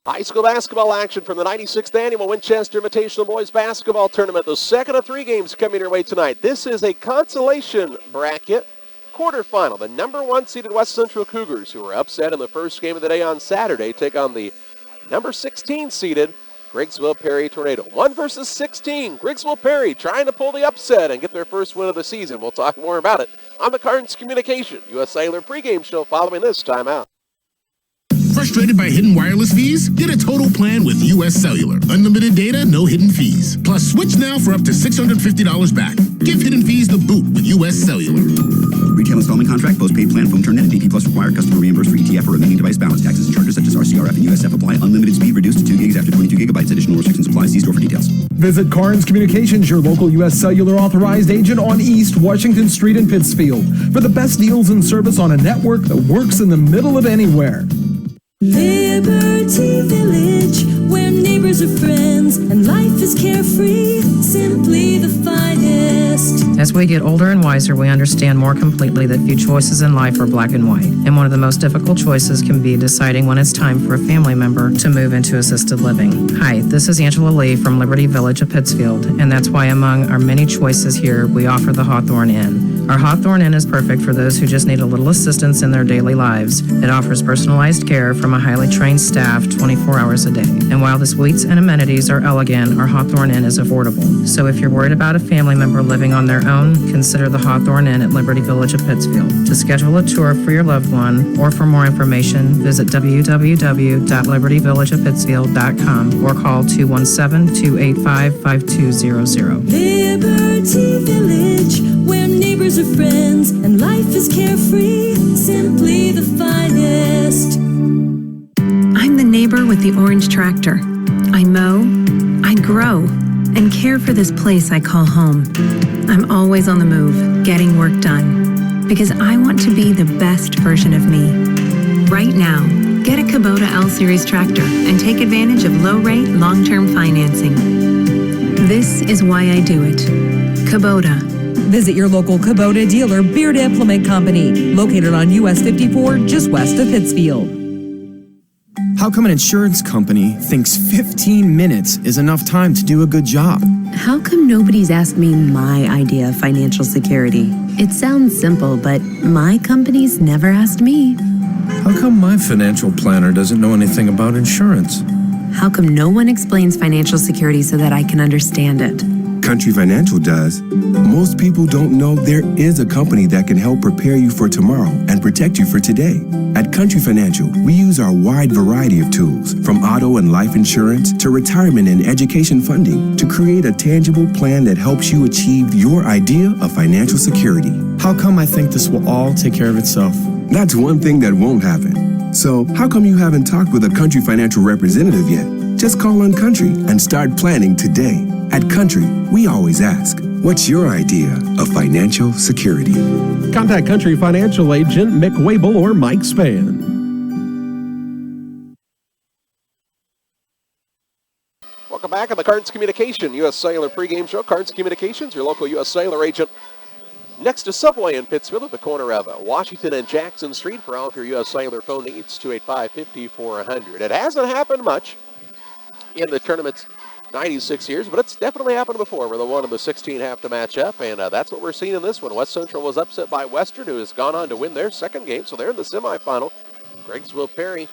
High school basketball action from the 96th Annual Winchester Invitational Boys Basketball Tournament. The second of three games coming your way tonight. This is a consolation bracket quarterfinal. The number one seeded West Central Cougars, who were upset in the first game of the day on Saturday, take on the number 16 seeded Griggsville Perry Tornado. 1 versus 16. Griggsville Perry trying to pull the upset and get their first win of the season. We'll talk more about it on the Carnes Communication U.S. Cellular pregame show following this timeout. Frustrated by hidden wireless fees? Get a total plan with U.S. Cellular. Unlimited data, no hidden fees. Plus, switch now for up to $650 back. Give hidden fees the boot with U.S. Cellular. Retail installment contract, postpaid plan, phone turn, and DP Plus required. Customer reimbursed for ETF or remaining device balance. Taxes and charges such as RCRF and USF apply. Unlimited speed reduced to 2 gigs after 22 gigabytes. Additional restrictions apply. See store for details. Visit Carnes Communications, your local U.S. Cellular authorized agent on East Washington Street in Pittsfield, for the best deals and service on a network that works in the middle of anywhere. Liberty Village, where neighbors are friends and life is carefree, simply the finest. As we get older and wiser, we understand more completely that few choices in life are black and white. And one of the most difficult choices can be deciding when it's time for a family member to move into assisted living. Hi, this is Angela Lee from Liberty Village of Pittsfield, and that's why among our many choices here, we offer the Hawthorne Inn. Our Hawthorne Inn is perfect for those who just need a little assistance in their daily lives. It offers personalized care from a highly trained staff 24 hours a day. And while the suites and amenities are elegant, our Hawthorne Inn is affordable. So if you're worried about a family member living on their own, consider the Hawthorne Inn at Liberty Village of Pittsfield. To schedule a tour for your loved one or for more information, visit www.libertyvillageofpittsfield.com or call 217-285-5200. Liberty Village, where neighbors are friends and life is carefree, simply the finest. I'm the neighbor with the orange tractor. I mow, I grow, and care for this place I call home. I'm always on the move, getting work done, because I want to be the best version of me. Right now, get a Kubota L-Series tractor and take advantage of low-rate, long-term financing. This is why I do it. Kubota. Visit your local Kubota dealer, Beard Implement Company, located on US 54, just west of Pittsfield. How come an insurance company thinks 15 minutes is enough time to do a good job? How come nobody's asked me my idea of financial security? It sounds simple, but my company's never asked me. How come my financial planner doesn't know anything about insurance? How come no one explains financial security so that I can understand it? Country Financial does. Most people don't know there is a company that can help prepare you for tomorrow and protect you for today. At Country Financial, we use our wide variety of tools, from auto and life insurance to retirement and education funding, to create a tangible plan that helps you achieve your idea of financial security. How come I think this will all take care of itself? That's one thing that won't happen. So, how come you haven't talked with a Country Financial representative yet? Just call on Country and start planning today. At Country, we always ask, what's your idea of financial security? Contact Country Financial Agent Mick Wable or Mike Spann. Welcome back on the Carnes Communication U.S. Cellular pregame show. Carnes Communications, your local U.S. Cellular agent. Next to Subway in Pittsfield at the corner of Washington and Jackson Street for all of your U.S. Cellular phone needs, 285-5400. It hasn't happened much in the tournament's 96 years, but it's definitely happened before where the 1 and the 16 have to match up, and that's what we're seeing in this one. West Central was upset by Western, who has gone on to win their second game, so they're in the semifinal. Griggsville Perry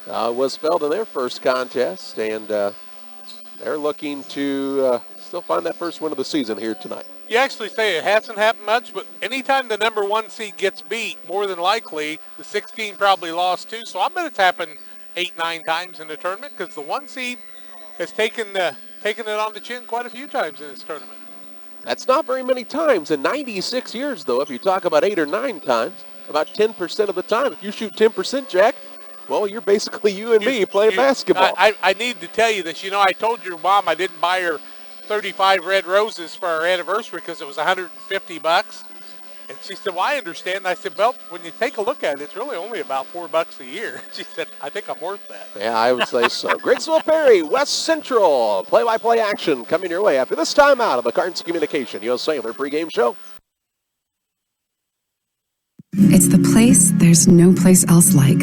was felled in their first contest, and they're looking to still find that first win of the season here tonight. You actually say it hasn't happened much, but anytime the number 1 seed gets beat, more than likely the 16 probably lost too, so I bet it's happened 8-9 times in the tournament, because the 1 seed has taken it on the chin quite a few times in this tournament. That's not very many times. In 96 years, though, if you talk about 8 or 9 times, about 10% of the time. If you shoot 10%, Jack, well, you're basically you and me playing basketball. I need to tell you this. You know, I told your mom I didn't buy her 35 red roses for our anniversary because it was $150. And she said, well, I understand. And I said, well, when you take a look at it, it's really only about $4 a year. She said, I think I'm worth that. Yeah, I would say so. Griggsville Perry, West Central, play-by-play action coming your way after this timeout of the Carnes Communication U.S. Cellular pregame show. It's the place there's no place else like.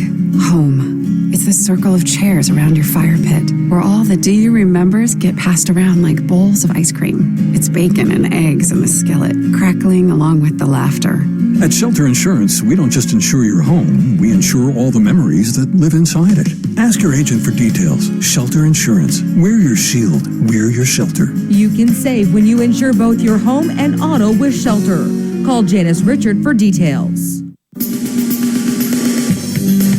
Home. It's the circle of chairs around your fire pit, where all the do you remembers get passed around like bowls of ice cream. It's bacon and eggs in the skillet, crackling along with the laughter. At Shelter Insurance, we don't just insure your home, we insure all the memories that live inside it. Ask your agent for details. Shelter Insurance. We're your shield. We're your shelter. You can save when you insure both your home and auto with Shelter. Call Janice Richard for details.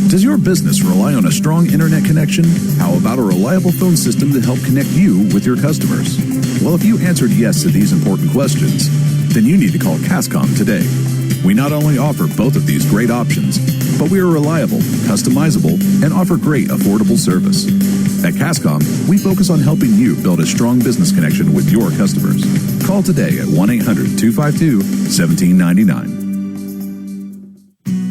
Does your business rely on a strong internet connection? How about a reliable phone system to help connect you with your customers? Well, if you answered yes to these important questions, then you need to call Cascom today. We not only offer both of these great options, but we are reliable, customizable, and offer great affordable service. At Cascom, we focus on helping you build a strong business connection with your customers. Call today at 1-800-252-1799.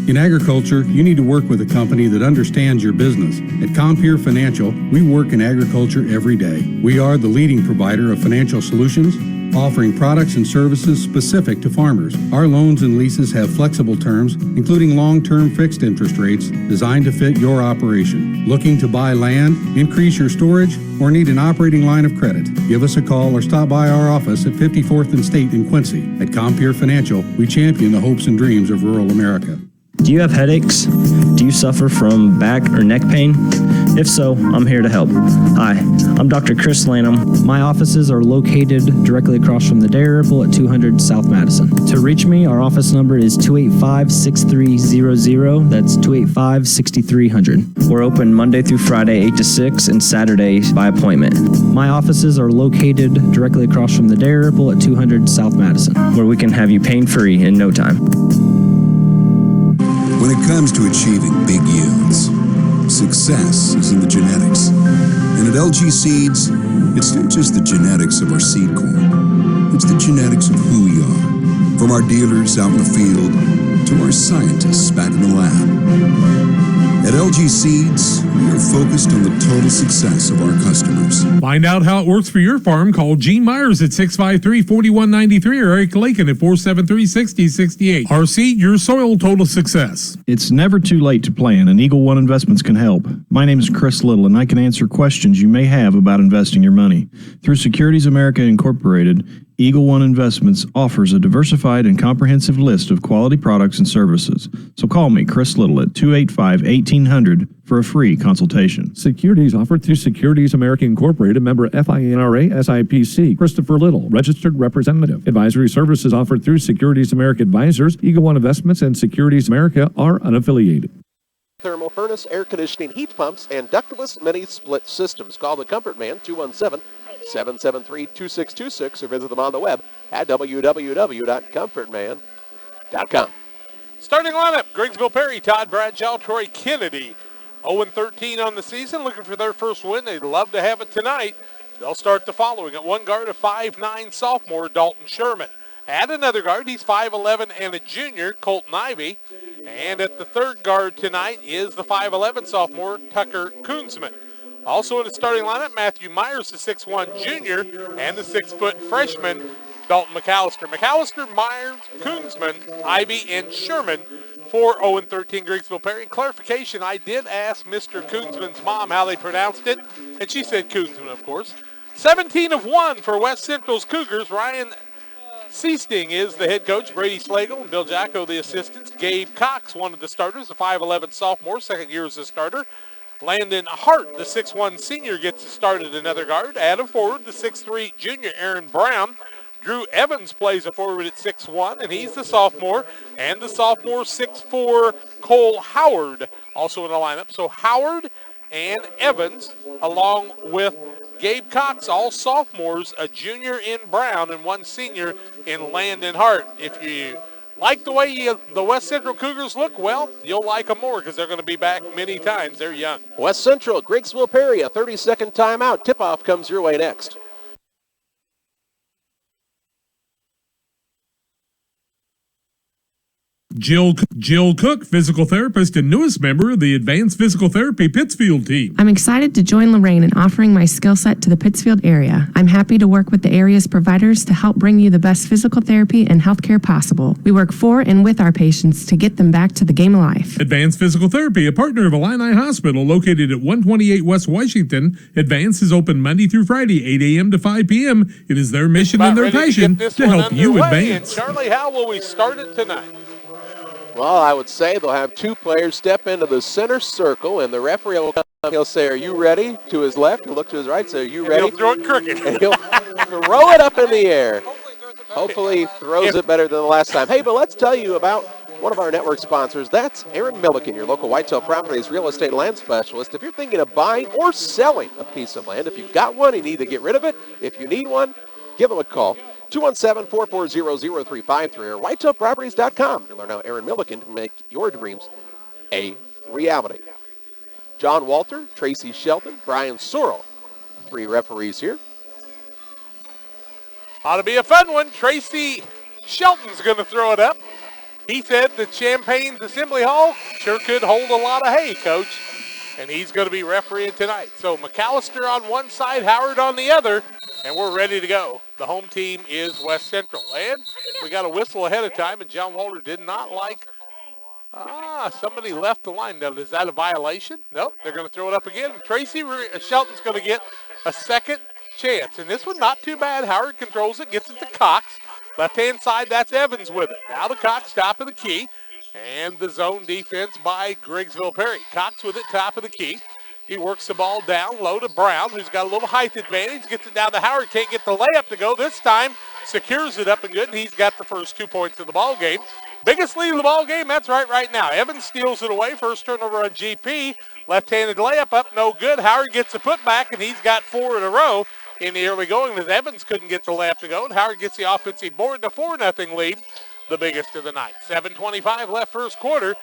In agriculture, you need to work with a company that understands your business. At Compeer Financial, we work in agriculture every day. We are the leading provider of financial solutions, offering products and services specific to farmers. Our loans and leases have flexible terms, including long-term fixed interest rates designed to fit your operation. Looking to buy land, increase your storage, or need an operating line of credit? Give us a call or stop by our office at 54th and State in Quincy. At Compeer Financial, we champion the hopes and dreams of rural America. Do you have headaches? Do you suffer from back or neck pain? If so, I'm here to help. Hi, I'm Dr. Chris Lanham. My offices are located directly across from the Dairy Ripple at 200 South Madison. To reach me, our office number is 285-6300. That's 285-6300. We're open Monday through Friday, 8 to 6, and Saturday by appointment. My offices are located directly across from the Dairy Ripple at 200 South Madison, where we can have you pain-free in no time. When it comes to achieving big yields, success is in the genetics. And at LG Seeds, it's not just the genetics of our seed corn. It's the genetics of who we are. From our dealers out in the field to our scientists back in the lab. At LG Seeds, we are focused on the total success of our customers. Find out how it works for your farm. Call Gene Myers at 653-4193 or Eric Lakin at 473-6068. RC, your soil total success. It's never too late to plan, and Eagle One Investments can help. My name is Chris Little, and I can answer questions you may have about investing your money. Through Securities America Incorporated, Eagle One Investments offers a diversified and comprehensive list of quality products and services. So call me, Chris Little, at 285-1800 for a free consultation. Securities offered through Securities America Incorporated, member FINRA SIPC. Christopher Little, registered representative. Advisory services offered through Securities America Advisors. Eagle One Investments and Securities America are unaffiliated. Thermal furnace, air conditioning, heat pumps, and ductless mini split systems. Call the Comfort Man, 217-773-2626, or visit them on the web at www.comfortman.com. Starting lineup, Griggsville Perry, Todd Bradshaw, Troy Kennedy. 0-13 on the season, looking for their first win. They'd love to have it tonight. They'll start the following. At one guard, a 5'9 sophomore, Dalton Sherman. At another guard, he's 5'11 and a junior, Colton Ivy. And at the third guard tonight is the 5'11 sophomore, Tucker Koonsman. Also in the starting lineup, Matthew Myers, the 6'1 junior, and the 6-foot freshman, Dalton McAllister. McAllister, Myers, Koonsman, Ivy, and Sherman for 0-13 Griggsville Perry. Clarification, I did ask Mr. Koonsman's mom how they pronounced it, and she said Koonsman, of course. 17-1 for West Central's Cougars. Ryan Seasting is the head coach. Brady Slagle and Bill Jacko the assistants. Gabe Cox, one of the starters, the 5'11 sophomore, second year as a starter. Landon Hart, the 6'1 senior, gets to start at another guard. Adam forward, the 6'3 junior, Aaron Brown. Drew Evans plays a forward at 6'1", and he's the sophomore. And the sophomore 6'4 Cole Howard also in the lineup. So Howard and Evans, along with Gabe Cox, all sophomores, a junior in Brown and one senior in Landon Hart. If you like the way the West Central Cougars look, well, you'll like them more because they're going to be back many times. They're young. West Central, Griggsville Perry, a 30-second timeout. Tip-off comes your way next. Jill Cook, physical therapist and newest member of the Advanced Physical Therapy Pittsfield team. I'm excited to join Lorraine in offering my skill set to the Pittsfield area. I'm happy to work with the area's providers to help bring you the best physical therapy and healthcare possible. We work for and with our patients to get them back to the game of life. Advanced Physical Therapy, a partner of Illini Hospital located at 128 West Washington. Advance is open Monday through Friday, 8 a.m. to 5 p.m. It is their mission and their passion to help you advance. And Charlie, how will we start it tonight? Well, I would say they'll have two players step into the center circle, and the referee will come. He'll say, "Are you ready?" To his left, he'll look to his right, say, "Are you ready?" He'll throw it crooked. And he'll throw it up in the air. Hopefully he throws it better than the last time. Hey, but let's tell you about one of our network sponsors. That's Aaron Milliken, your local Whitetail Properties real estate land specialist. If you're thinking of buying or selling a piece of land, if you've got one, you need to get rid of it. If you need one, give them a call. 217-440-0353 or whitetailproperties.com to learn how Aaron Milliken can make your dreams a reality. John Walter, Tracy Shelton, Brian Sorrell, three referees here. Ought to be a fun one. Tracy Shelton's going to throw it up. He said that Champagne's Assembly Hall sure could hold a lot of hay, Coach. And he's going to be refereeing tonight. So McAllister on one side, Howard on the other, and we're ready to go. The home team is West Central. And we got a whistle ahead of time, and John Walter did not like, somebody left the line. Now, is that a violation? Nope, they're going to throw it up again. Tracy Shelton's going to get a second chance. And this one not too bad. Howard controls it, gets it to Cox. Left-hand side, that's Evans with it. Now the Cox, top of the key. And the zone defense by Griggsville Perry. Cox with it, top of the key. He works the ball down low to Brown, who's got a little height advantage. Gets it down to Howard. Can't get the layup to go this time. Secures it up and good, and he's got the first 2 points of the ball game. Biggest lead of the ball game, that's right now. Evans steals it away. First turnover on GP. Left-handed layup up, no good. Howard gets the putback, and he's got 4 in a row in the early going as Evans couldn't get the layup to go, and Howard gets the offensive board, and a 4-0 lead, the biggest of the night. 7:25 left first quarter.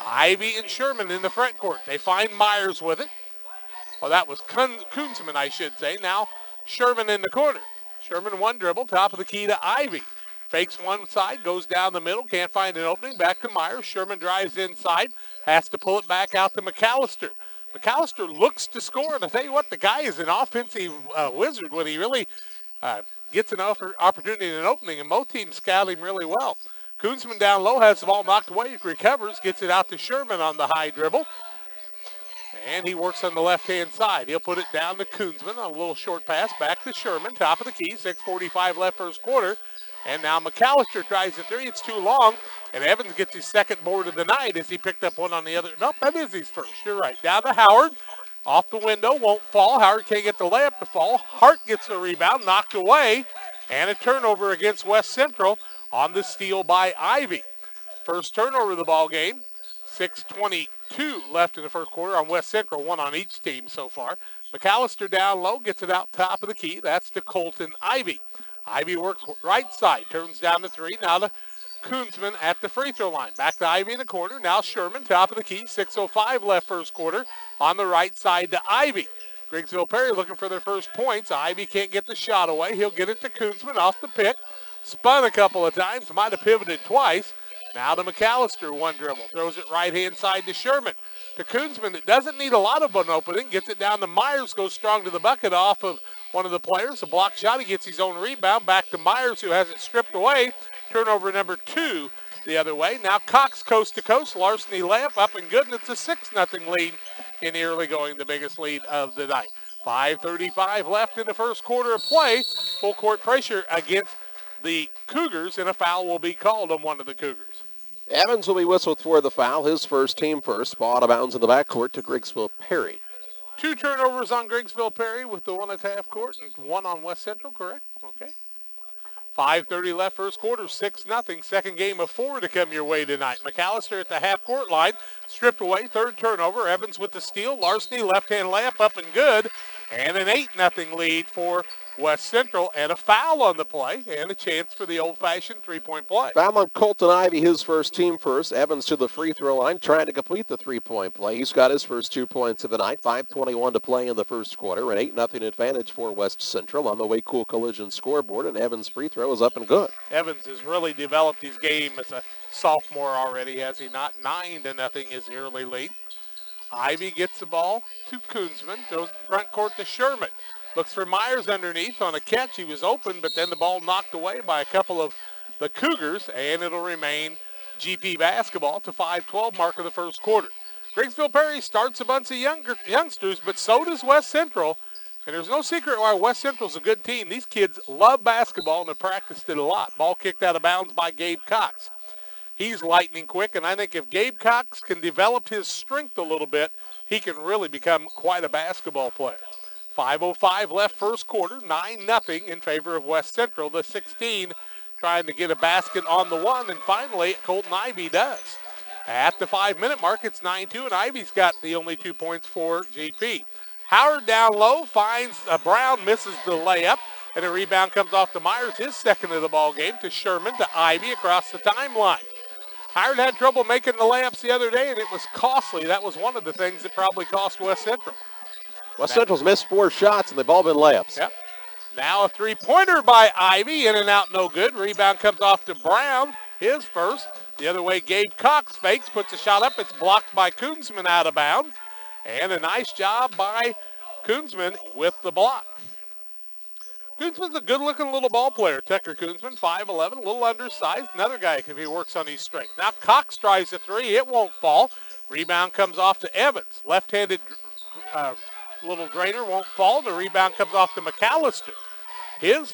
Ivy and Sherman in the front court. They find Myers with it. Well, that was Kunzman, I should say. Now Sherman in the corner. Sherman one dribble, top of the key to Ivy. Fakes one side, goes down the middle, can't find an opening. Back to Myers. Sherman drives inside, has to pull it back out to McAllister. McAllister looks to score, and I tell you what, the guy is an offensive wizard when he really gets an opportunity and an opening, and both teams scout him really well. Kunzman down low has the ball knocked away, recovers, gets it out to Sherman on the high dribble. And he works on the left-hand side. He'll put it down to Kunzman on a little short pass. Back to Sherman, top of the key, 6:45 left first quarter. And now McAllister tries the three. It's too long. And Evans gets his second board of the night as he picked up one on the other. Nope, that is his first. You're right. Down to Howard. Off the window, won't fall. Howard can't get the layup to fall. Hart gets the rebound, knocked away. And a turnover against West Central on the steal by Ivy. First turnover of the ball game. 6:22 left in the first quarter on West Central, one on each team so far. McAllister down low, gets it out top of the key. That's to Colton Ivy. Ivy works right side, turns down the three. Now to Kunzman at the free throw line. Back to Ivy in the corner. Now Sherman, top of the key. 6:05 left first quarter on the right side to Ivy. Griggsville Perry looking for their first points. Ivy can't get the shot away. He'll get it to Kunzman off the pick. Spun a couple of times, might have pivoted twice. Now to McAllister, one dribble. Throws it right-hand side to Sherman. To Kunzman, that doesn't need a lot of an opening. Gets it down to Myers, goes strong to the bucket off of one of the players. A block shot, he gets his own rebound. Back to Myers, who has it stripped away. Turnover number 2 the other way. Now Cox coast to coast. Larceny layup up and good, and it's a 6-0 lead in the early going, the biggest lead of the night. 5:35 left in the first quarter of play. Full court pressure against the Cougars, and a foul will be called on one of the Cougars. Evans will be whistled for the foul. His first, team first. Ball out of bounds in the backcourt to Griggsville Perry. 2 turnovers on Griggsville Perry with the one at half court and 1 on West Central, correct? Okay. 5:30 left first quarter, 6-0. Second game of 4 to come your way tonight. McAllister at the half court line, stripped away, third turnover. Evans with the steal. Larceny left-hand layup up and good. And an 8-0 lead for West Central, and a foul on the play, and a chance for the old-fashioned three-point play. Foul on Colton Ivy, his first, team first. Evans to the free throw line, trying to complete the three-point play. He's got his first 2 points of the night. 5:21 to play in the first quarter. An 8-0 advantage for West Central on the Way Cool Collision scoreboard, and Evans' free throw is up and good. Evans has really developed his game as a sophomore already, has he not? 9-0 is the early lead. Ivy gets the ball to Koonsman, throws front court to Sherman. Looks for Myers underneath on a catch. He was open, but then the ball knocked away by a couple of the Cougars, and it'll remain GP basketball to 5:12 mark of the first quarter. Griggsville Perry starts a bunch of youngsters, but so does West Central. And there's no secret why West Central's a good team. These kids love basketball and have practiced it a lot. Ball kicked out of bounds by Gabe Cox. He's lightning quick, and I think if Gabe Cox can develop his strength a little bit, he can really become quite a basketball player. 5:05 left first quarter, 9-0 in favor of West Central. The 16 trying to get a basket on the one, and finally Colton Ivy does. At the 5-minute mark, it's 9-2, and Ivy's got the only 2 points for GP. Howard down low finds Brown, misses the layup, and a rebound comes off to Myers, his second of the ball game, to Sherman, to Ivy across the timeline. Howard had trouble making the layups the other day, and it was costly. That was one of the things that probably cost West Central. West Central's missed 4 shots, and they've all been layups. Yep. Now a three-pointer by Ivy, in and out, no good. Rebound comes off to Brown, his first. The other way, Gabe Cox fakes, puts a shot up. It's blocked by Koonsman out of bounds. And a nice job by Koonsman with the block. Koonsman's a good-looking little ball player. Tucker Koonsman, 5'11", a little undersized. Another guy if he works on his strength. Now Cox tries a three. It won't fall. Rebound comes off to Evans. Left-handed little drainer won't fall. The rebound comes off to McAllister. His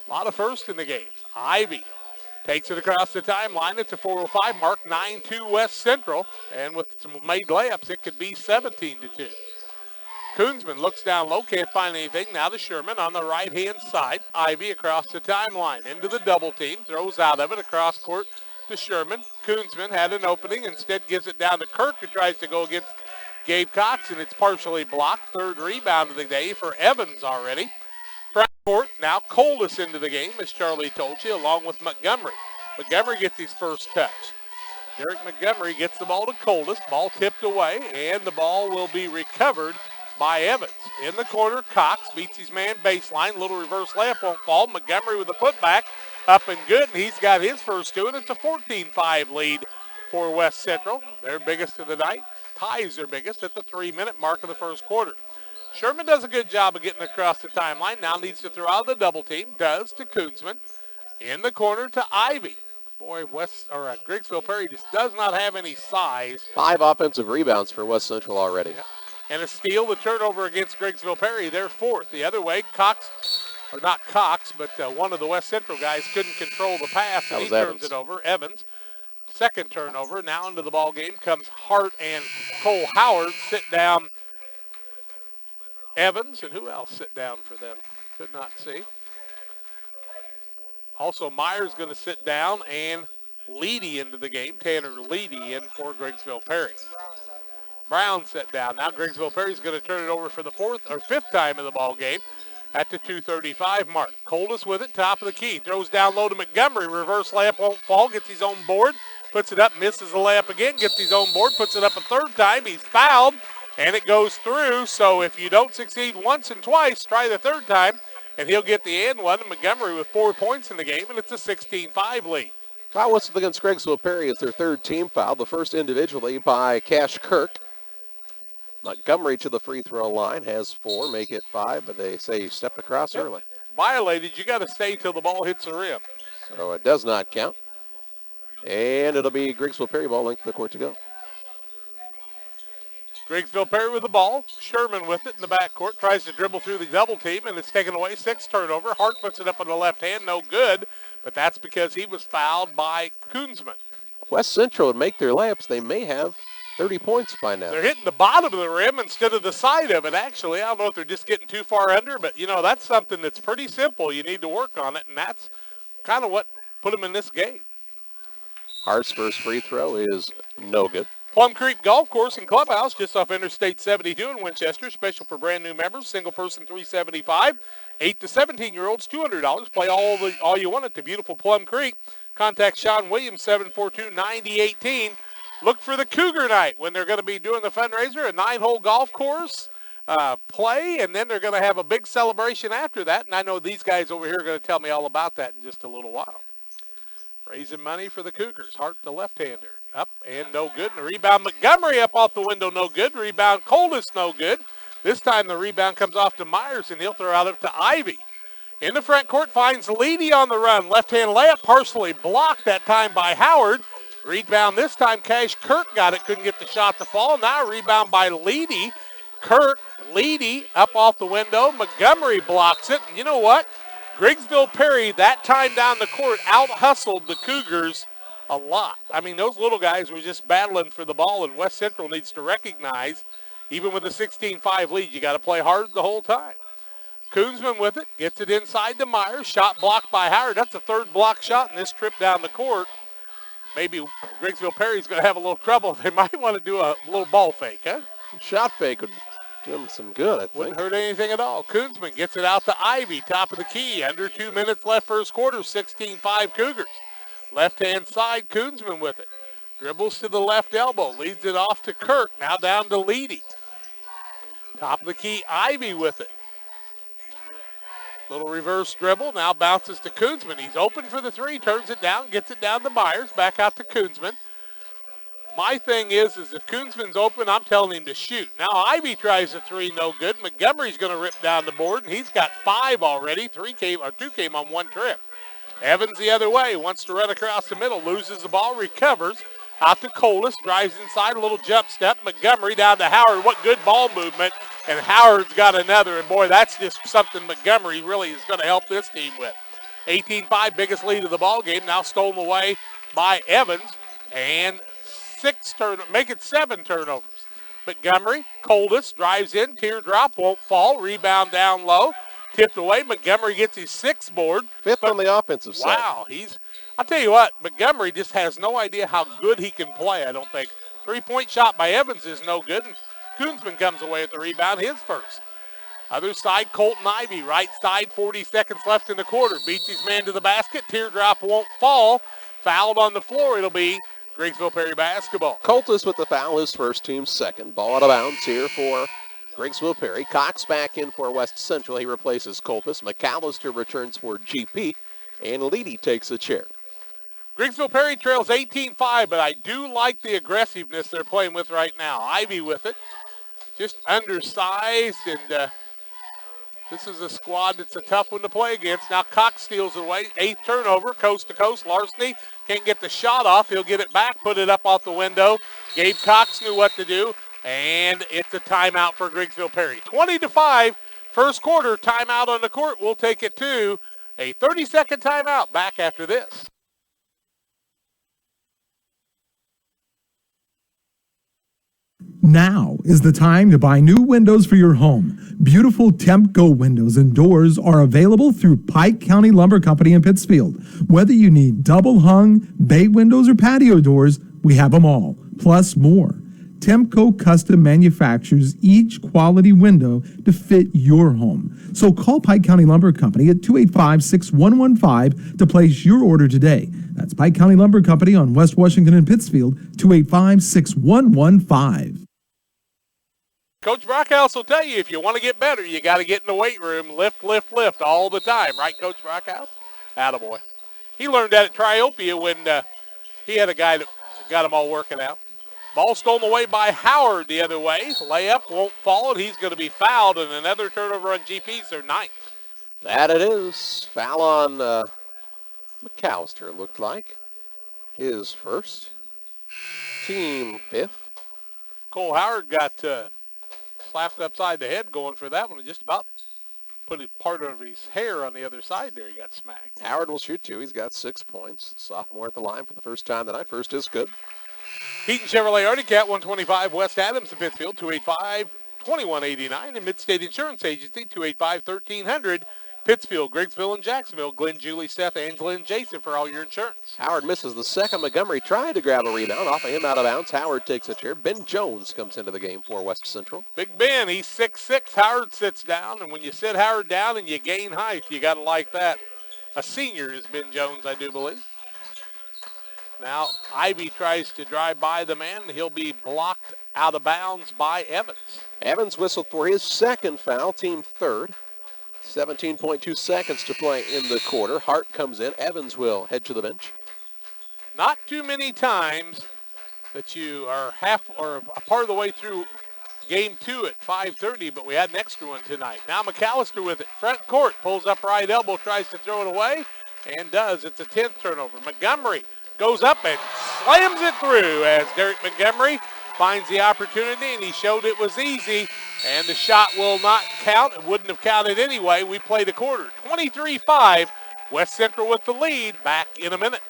a lot of first in the game. Ivy takes it across the timeline. It's a 4:05 mark, 9-2 West Central. And with some made layups, it could be 17-2. Koonsman looks down low, can't find anything. Now to Sherman on the right-hand side. Ivy across the timeline. Into the double team. Throws out of it across court to Sherman. Koonsman had an opening. Instead gives it down to Kirk, who tries to go against Gabe Cox, and it's partially blocked. Third rebound of the day for Evans already. Front court, now Coldus into the game, as Charlie told you, along with Montgomery. Montgomery gets his first touch. Derek Montgomery gets the ball to Coldus. Ball tipped away, and the ball will be recovered by Evans. In the corner, Cox beats his man baseline. Little reverse layup won't fall. Montgomery with the putback, up and good, and he's got his first two, and it's a 14-5 lead for West Central. Their biggest of the night. Ties their biggest at the 3-minute mark of the first quarter. Sherman does a good job of getting across the timeline. Now needs to throw out the double team. Does to Koonsman. In the corner to Ivy. Boy, Griggsville Perry just does not have any size. 5 offensive rebounds for West Central already. Yeah. And a steal, the turnover against Griggsville Perry. They're fourth. The other way, Cox, or not Cox, but one of the West Central guys couldn't control the pass, and he turns it over. Evans. Second turnover. Now into the ball game comes Hart and Cole Howard. Sit down Evans, and who else sit down for them? Could not see. Also, Myers going to sit down, and Leedy into the game. Tanner Leedy in for Griggsville Perry. Brown sit down. Now Griggsville Perry's going to turn it over for the fifth time in the ball game at the 2:35 mark. Coldus with it, top of the key. Throws down low to Montgomery. Reverse layup won't fall. Gets his own board. Puts it up, misses the layup again, gets his own board, puts it up a third time. He's fouled, and it goes through. So if you don't succeed once and twice, try the third time, and he'll get the and one. Montgomery with 4 points in the game, and it's a 16-5 lead. Foul whistle against Griggsville Perry is their third team foul, the first individually by Cash Kirk. Montgomery to the free throw line, has 4, make it 5, but they say he stepped across early. Violated, you got to stay till the ball hits the rim. So it does not count. And it'll be Griggsville Perry ball length of the court to go. Griggsville Perry with the ball. Sherman with it in the backcourt. Tries to dribble through the double team, and it's taken away. 6 turnover. Hart puts it up on the left hand. No good, but that's because he was fouled by Koonsman. West Central would make their layups. They may have 30 points by now. They're hitting the bottom of the rim instead of the side of it, actually. I don't know if they're just getting too far under, but, that's something that's pretty simple. You need to work on it, and that's kind of what put them in this game. Hart's first free throw is no good. Plum Creek Golf Course and Clubhouse just off Interstate 72 in Winchester. Special for brand new members. Single person $375. 8 to 17-year-olds $200. Play all you want at the beautiful Plum Creek. Contact Sean Williams 742-9018. Look for the Cougar Night when they're going to be doing the fundraiser. A 9-hole golf course play, and then they're going to have a big celebration after that. And I know these guys over here are going to tell me all about that in just a little while. Raising money for the Cougars. Hart, the left-hander. Up and no good. And the rebound, Montgomery up off the window, no good. Rebound, Coldest, no good. This time the rebound comes off to Myers, and he'll throw out up to Ivy. In the front court, finds Leedy on the run. Left-hand layup, partially blocked that time by Howard. Rebound this time, Cash Kirk got it. Couldn't get the shot to fall. Now a rebound by Leedy. Kirk, Leedy up off the window. Montgomery blocks it. And you know what? Griggsville Perry, that time down the court, out-hustled the Cougars a lot. I mean, those little guys were just battling for the ball, and West Central needs to recognize, even with a 16-5 lead, you got to play hard the whole time. Koonsman with it, gets it inside to Myers. Shot blocked by Howard. That's the third block shot in this trip down the court. Maybe Griggsville Perry's going to have a little trouble. They might want to do a little ball fake, huh? Shot fake would do him some good, I think. Wouldn't hurt anything at all. Koonsman gets it out to Ivy, top of the key. Under 2 minutes left first quarter, 16-5 Cougars. Left-hand side, Koonsman with it. Dribbles to the left elbow, leads it off to Kirk, now down to Leedy. Top of the key, Ivy with it. Little reverse dribble, now bounces to Koonsman. He's open for the three, turns it down, gets it down to Myers, back out to Koonsman. My thing is if Koonsman's open, I'm telling him to shoot. Now Ivy tries a three, no good. Montgomery's going to rip down the board, and he's got 5 already. 2 came on one trip. Evans the other way, wants to run across the middle, loses the ball, recovers. Out to Colas, drives inside, a little jump step. Montgomery down to Howard. What good ball movement. And Howard's got another. And, boy, that's just something Montgomery really is going to help this team with. 18-5, biggest lead of the ball game. Now stolen away by Evans. And 7 turnovers. Montgomery, Coldest, drives in. Teardrop, won't fall. Rebound down low. Tipped away. Montgomery gets his 6th board. 5th on the offensive side. Wow, I'll tell you what, Montgomery just has no idea how good he can play, I don't think. 3-point shot by Evans is no good, and Koonsman comes away with the rebound, his first. Other side, Colton Ivy, right side, 40 seconds left in the quarter. Beats his man to the basket. Teardrop won't fall. Fouled on the floor. It'll be Griggsville Perry basketball. Coltis with the foul, his first, team's second. Ball out of bounds here for Griggsville Perry. Cox back in for West Central. He replaces Coltis. McAllister returns for GP, and Leedy takes a chair. Griggsville Perry trails 18-5, but I do like the aggressiveness they're playing with right now. Ivy with it. Just undersized, and this is a squad that's a tough one to play against. Now Cox steals it away. 8th turnover, coast to coast. Larceny can't get the shot off. He'll get it back, put it up off the window. Gabe Cox knew what to do, and it's a timeout for Griggsville Perry. 20-5, first quarter, timeout on the court. We'll take it to a 30-second timeout. Back after this. Now is the time to buy new windows for your home. Beautiful Temp-Go windows and doors are available through Pike County Lumber Company in Pittsfield. Whether you need double-hung, bay windows, or patio doors, we have them all, plus more. Temp-Go custom manufactures each quality window to fit your home. So call Pike County Lumber Company at 285-6115 to place your order today. That's Pike County Lumber Company on West Washington and Pittsfield, 285-6115. Coach Brockhouse will tell you, if you want to get better, you got to get in the weight room, lift, lift, lift all the time. Right, Coach Brockhouse? Attaboy. He learned that at Triopia when he had a guy that got him all working out. Ball stolen away by Howard the other way. Layup won't fall, and he's going to be fouled, and another turnover on GP's their 9th. That it is. Foul on McAllister, it looked like. His first. Team 5th. Cole Howard got slapped upside the head going for that one and just about put part of his hair on the other side there. He got smacked. Howard will shoot 2. He's got 6 points. Sophomore at the line for the first time tonight. First is good. Heaton Chevrolet Arctic Cat 125 West Adams in Pittsfield, 285-2189. And Midstate Insurance Agency, 285-1300. Pittsfield, Griggsville, and Jacksonville. Glenn, Julie, Seth, Angela, and Jason for all your insurance. Howard misses the second. Montgomery tried to grab a rebound off of him out of bounds. Howard takes a chair. Ben Jones comes into the game for West Central. Big Ben, he's 6'6". Howard sits down, and when you sit Howard down and you gain height, you got to like that. A senior is Ben Jones, I do believe. Now, Ivy tries to drive by the man. He'll be blocked out of bounds by Evans. Evans whistled for his second foul, team third. 17.2 seconds to play in the quarter. Hart comes in. Evans will head to the bench. Not too many times that you are half or a part of the way through game 2 at 5:30, but we had an extra one tonight. Now McAllister with it. Front court, pulls up right elbow, tries to throw it away, and does. It's a 10th turnover. Montgomery goes up and slams it through as Derek Montgomery finds the opportunity, and he showed it was easy, and the shot will not count. It wouldn't have counted anyway. We played a quarter. 23-5, West Central with the lead. Back in a minute.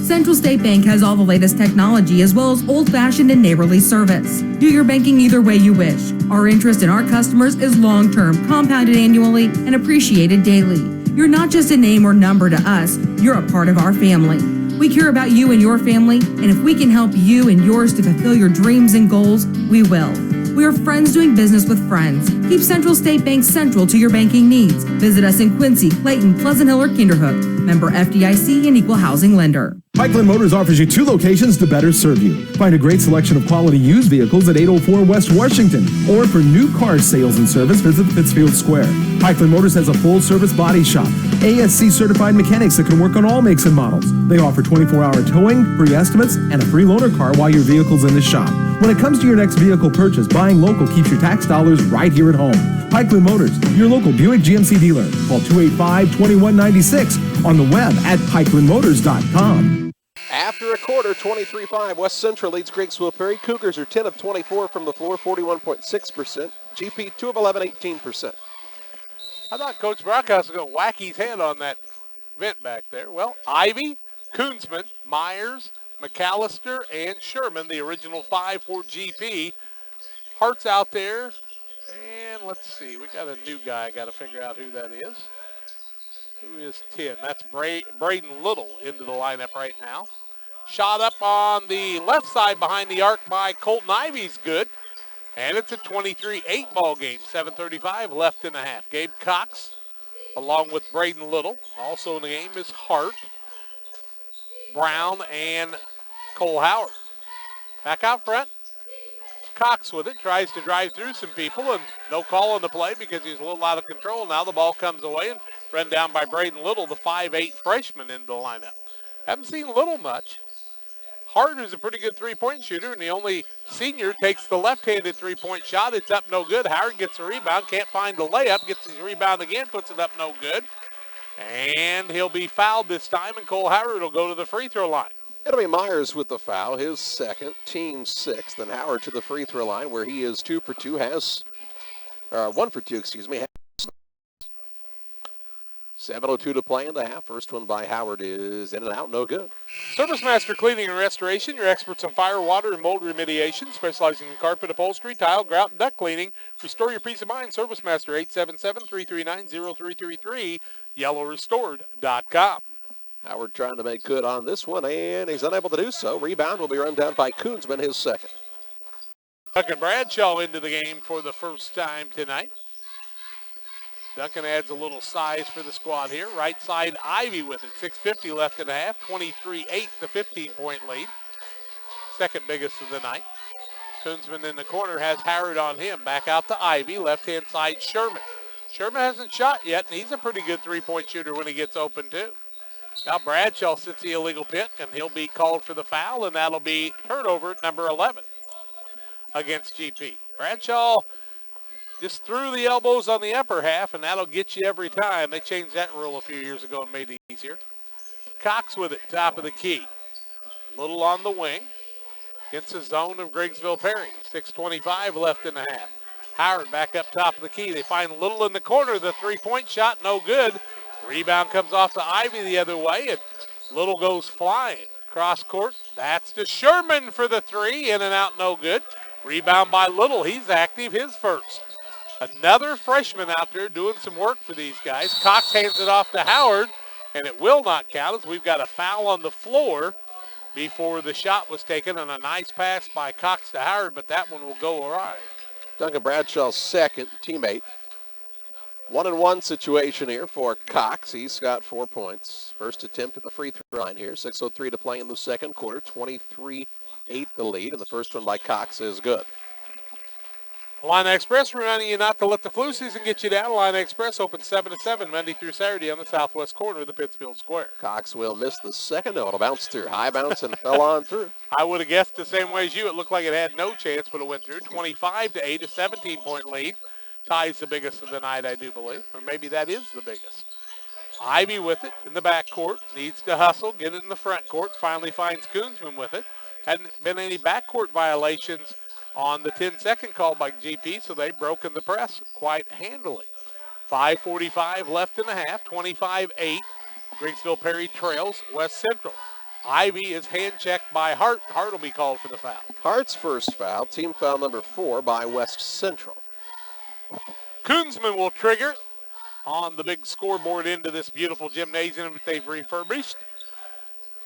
Central State Bank has all the latest technology as well as old-fashioned and neighborly service. Do your banking either way you wish. Our interest in our customers is long-term, compounded annually, and appreciated daily. You're not just a name or number to us, you're a part of our family. We care about you and your family, and if we can help you and yours to fulfill your dreams and goals, we will. We are friends doing business with friends. Keep Central State Bank central to your banking needs. Visit us in Quincy, Clayton, Pleasant Hill, or Kinderhook. Member FDIC and Equal Housing Lender. Pikeland Motors offers you 2 locations to better serve you. Find a great selection of quality used vehicles at 804 West Washington. Or for new car sales and service, visit Pittsfield Square. Pikeland Motors has a full-service body shop. ASC certified mechanics that can work on all makes and models. They offer 24-hour towing, free estimates, and a free loaner car while your vehicle's in the shop. When it comes to your next vehicle purchase, buying local keeps your tax dollars right here at home. Pikeland Motors, your local Buick GMC dealer. Call 285-2196 on the web at pikelandmotors.com. After a quarter, 23-5, West Central leads Griggsville Perry. Cougars are 10 of 24 from the floor, 41.6%. GP 2 of 11, 18%. I thought Coach Brockhouse was going to whack his head on that vent back there. Well, Ivy, Koonsman, Myers, McAllister, and Sherman, the original 5 for GP. Hart's out there. And let's see, we got a new guy. I got to figure out who that is. Who is 10? That's Braden Little into the lineup right now. Shot up on the left side behind the arc by Colton Ivy's good. And it's a 23-8 ball game. 7:35 left in the half. Gabe Cox along with Braden Little. Also in the game is Hart, Brown, and Cole Howard. Back out front. Cox with it, tries to drive through some people, and no call on the play because he's a little out of control. Now the ball comes away and run down by Braden Little, the 5'8 freshman into the lineup. Haven't seen Little much. Hart is a pretty good three-point shooter, and the only senior takes the left-handed three-point shot. It's up no good. Howard gets a rebound, can't find the layup, gets his rebound again, puts it up no good. And he'll be fouled this time, and Cole Howard will go to the free throw line. It'll be Myers with the foul, his second, team sixth, and Howard to the free throw line where he is 2 for 2, has 1 for 2, excuse me. 7:02 to play in the half. First one by Howard is in and out, no good. Service Master Cleaning and Restoration, your experts on fire, water, and mold remediation, specializing in carpet upholstery, tile, grout, and duct cleaning. Restore your peace of mind. Service Master, 877-339-0333, yellowrestored.com. Howard trying to make good on this one, and he's unable to do so. Rebound will be run down by Koonsman, his second. Duncan Bradshaw into the game for the first time tonight. Duncan adds a little size for the squad here. Right side, Ivy with it. 6:50 left in the half. 23-8, the 15-point lead. Second biggest of the night. Koonsman in the corner has Howard on him. Back out to Ivy. Left-hand side, Sherman. Sherman hasn't shot yet, and he's a pretty good three-point shooter when he gets open, too. Now Bradshaw sits the illegal pick, and he'll be called for the foul, and that'll be turnover number 11 against GP. Bradshaw just threw the elbows on the upper half, and that'll get you every time. They changed that rule a few years ago and made it easier. Cox with it, top of the key. Little on the wing against the zone of Griggsville Perry. 6:25 left in the half. Howard back up top of the key. They find Little in the corner. The three-point shot, no good. Rebound comes off to Ivy the other way, and Little goes flying. Cross court, that's to Sherman for the three. In and out, no good. Rebound by Little. He's active, his first. Another freshman out there doing some work for these guys. Cox hands it off to Howard, and it will not count as we've got a foul on the floor before the shot was taken, and a nice pass by Cox to Howard, but that one will go all right. Duncan Bradshaw's second teammate. 1-1 situation here for Cox. He's got 4 points. First attempt at the free throw line here. 6:03 to play in the second quarter. 23-8 the lead, and the first one by Cox is good. Illini Express reminding you not to let the flu season get you down. Illini Express open 7 to 7 Monday through Saturday on the southwest corner of the Pittsfield Square. Cox will miss the second. No, it'll bounce through. High bounce and fell on through. I would have guessed the same way as you. It looked like it had no chance, but it went through. 25-8, a 17-point lead. Ties the biggest of the night, I do believe. Or maybe that is the biggest. Ivy with it in the backcourt. Needs to hustle, get it in the front court. Finally finds Koonsman with it. Hadn't been any backcourt violations on the 10-second call by GP, so they've broken the press quite handily. 5:45 left in the half, 25-8. Griggsville Perry trails West Central. Ivy is hand-checked by Hart. Hart will be called for the foul. Hart's first foul, team foul number 4 by West Central. Koonsman will trigger on the big scoreboard into this beautiful gymnasium that they've refurbished.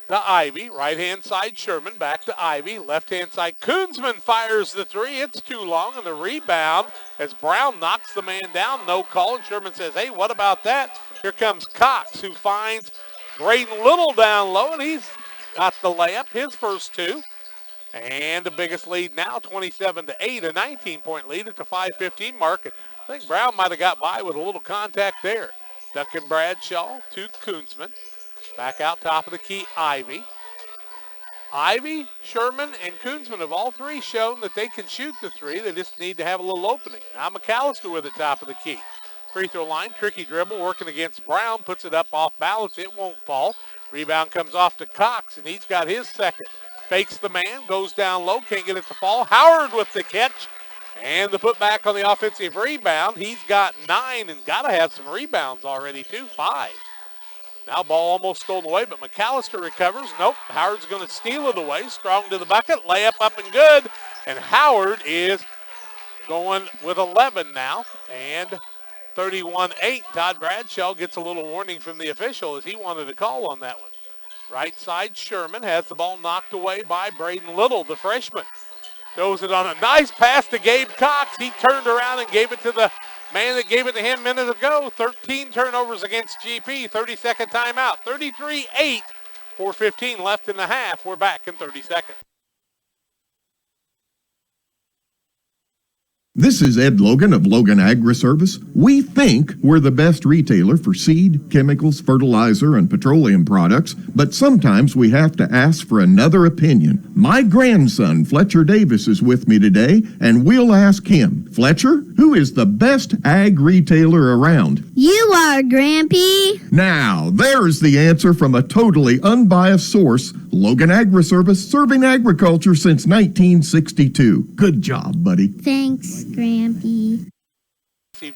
To Ivy, right-hand side Sherman, back to Ivy, left-hand side Koonsman fires the three. It's too long, and the rebound as Brown knocks the man down, no call, and Sherman says, hey, what about that? Here comes Cox, who finds Braden Little down low, and he's got the layup, his first two. And the biggest lead now, 27-8, a 19-point lead at the 5:15 mark. And I think Brown might have got by with a little contact there. Duncan Bradshaw to Koonsman. Back out top of the key, Ivy. Ivy, Sherman, and Koonsman have all three shown that they can shoot the three. They just need to have a little opening. Now McAllister with it top of the key. Free throw line, tricky dribble, working against Brown. Puts it up off balance. It won't fall. Rebound comes off to Cox, and he's got his second. Fakes the man, goes down low, can't get it to fall. Howard with the catch. And the putback on the offensive rebound. He's got 9 and got to have some rebounds already, too. 5. Now ball almost stolen away, but McAllister recovers. Nope, Howard's going to steal it away. Strong to the bucket, layup up and good. And Howard is going with 11 now. And 31-8, Todd Bradshaw gets a little warning from the official as he wanted a call on that one. Right side, Sherman has the ball knocked away by Braden Little, the freshman. Throws it on a nice pass to Gabe Cox. He turned around and gave it to the man that gave it to him a minute ago. 13 turnovers against GP, 30-second timeout. 33-8, 4:15 left in the half. We're back in 30 seconds. This is Ed Logan of Logan Agri-Service. We think we're the best retailer for seed, chemicals, fertilizer, and petroleum products, but sometimes we have to ask for another opinion. My grandson, Fletcher Davis, is with me today, and we'll ask him. Fletcher, who is the best ag retailer around? You are, Grampy. Now, there's the answer from a totally unbiased source, Logan Agri-Service, serving agriculture since 1962. Good job, buddy. Thanks, Grampy.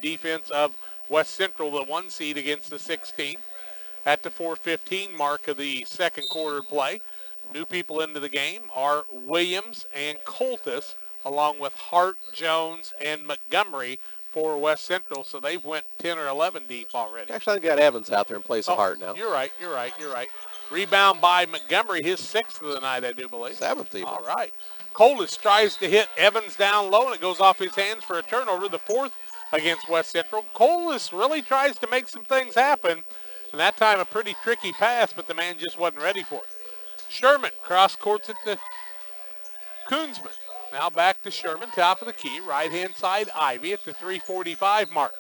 Defense of West Central, the 1 seed against the 16th. At the 4:15 mark of the second quarter play. New people into the game are Williams and Coltis, along with Hart, Jones, and Montgomery for West Central. So they've went 10 or 11 deep already. Actually, I got Evans out there in place of Hart now. You're right. Rebound by Montgomery, his 6th of the night, I do believe. 7th even. All right. Coltis tries to hit Evans down low, and it goes off his hands for a turnover, the 4th against West Central. Coltis really tries to make some things happen, and that time a pretty tricky pass, but the man just wasn't ready for it. Sherman cross courts it to Koonsman. Now back to Sherman, top of the key, right-hand side, Ivy at the 3:45 mark.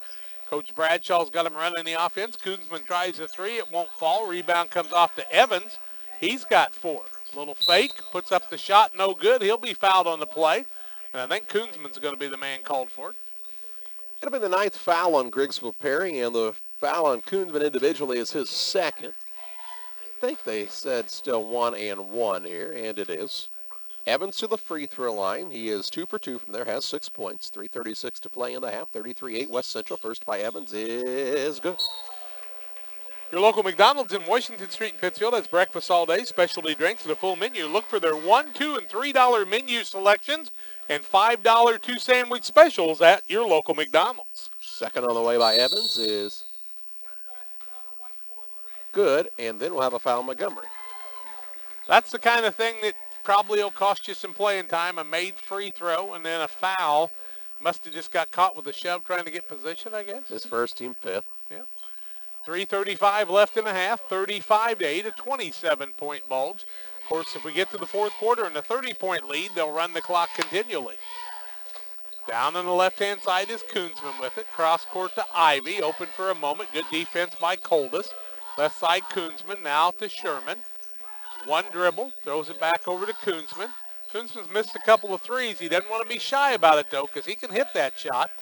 Coach Bradshaw's got him running the offense. Koonsman tries a three. It won't fall. Rebound comes off to Evans. He's got 4. Little fake, puts up the shot, no good. He'll be fouled on the play. And I think Koonsman's going to be the man called for it. It'll be the 9th foul on Griggsville Perry, and the foul on Koonsman individually is his 2nd. I think they said still 1 and 1 here, and it is. Evans to the free throw line. He is 2 for 2 from there, has 6 points. 3:36 to play in the half. 33-8 West Central. First by Evans is good. Your local McDonald's in Washington Street in Pittsfield has breakfast all day, specialty drinks, and a full menu. Look for their $1, $2, and $3 menu selections and $5 two-sandwich specials at your local McDonald's. Second on the way by Evans is good, and then we'll have a foul on Montgomery. That's the kind of thing that probably will cost you some playing time, a made free throw, and then a foul. Must have just got caught with a shove trying to get position, I guess. His first, team fifth. Yeah. 3:35 left in the half, 35-8, a 27-point bulge. Of course, if we get to the fourth quarter and a 30-point lead, they'll run the clock continually. Down on the left-hand side is Koonsman with it. Cross court to Ivy, open for a moment. Good defense by Coldus. Left side Koonsman, now to Sherman. One dribble, throws it back over to Koonsman. Koonsman's missed a couple of threes. He doesn't want to be shy about it, though, because he can hit that shot.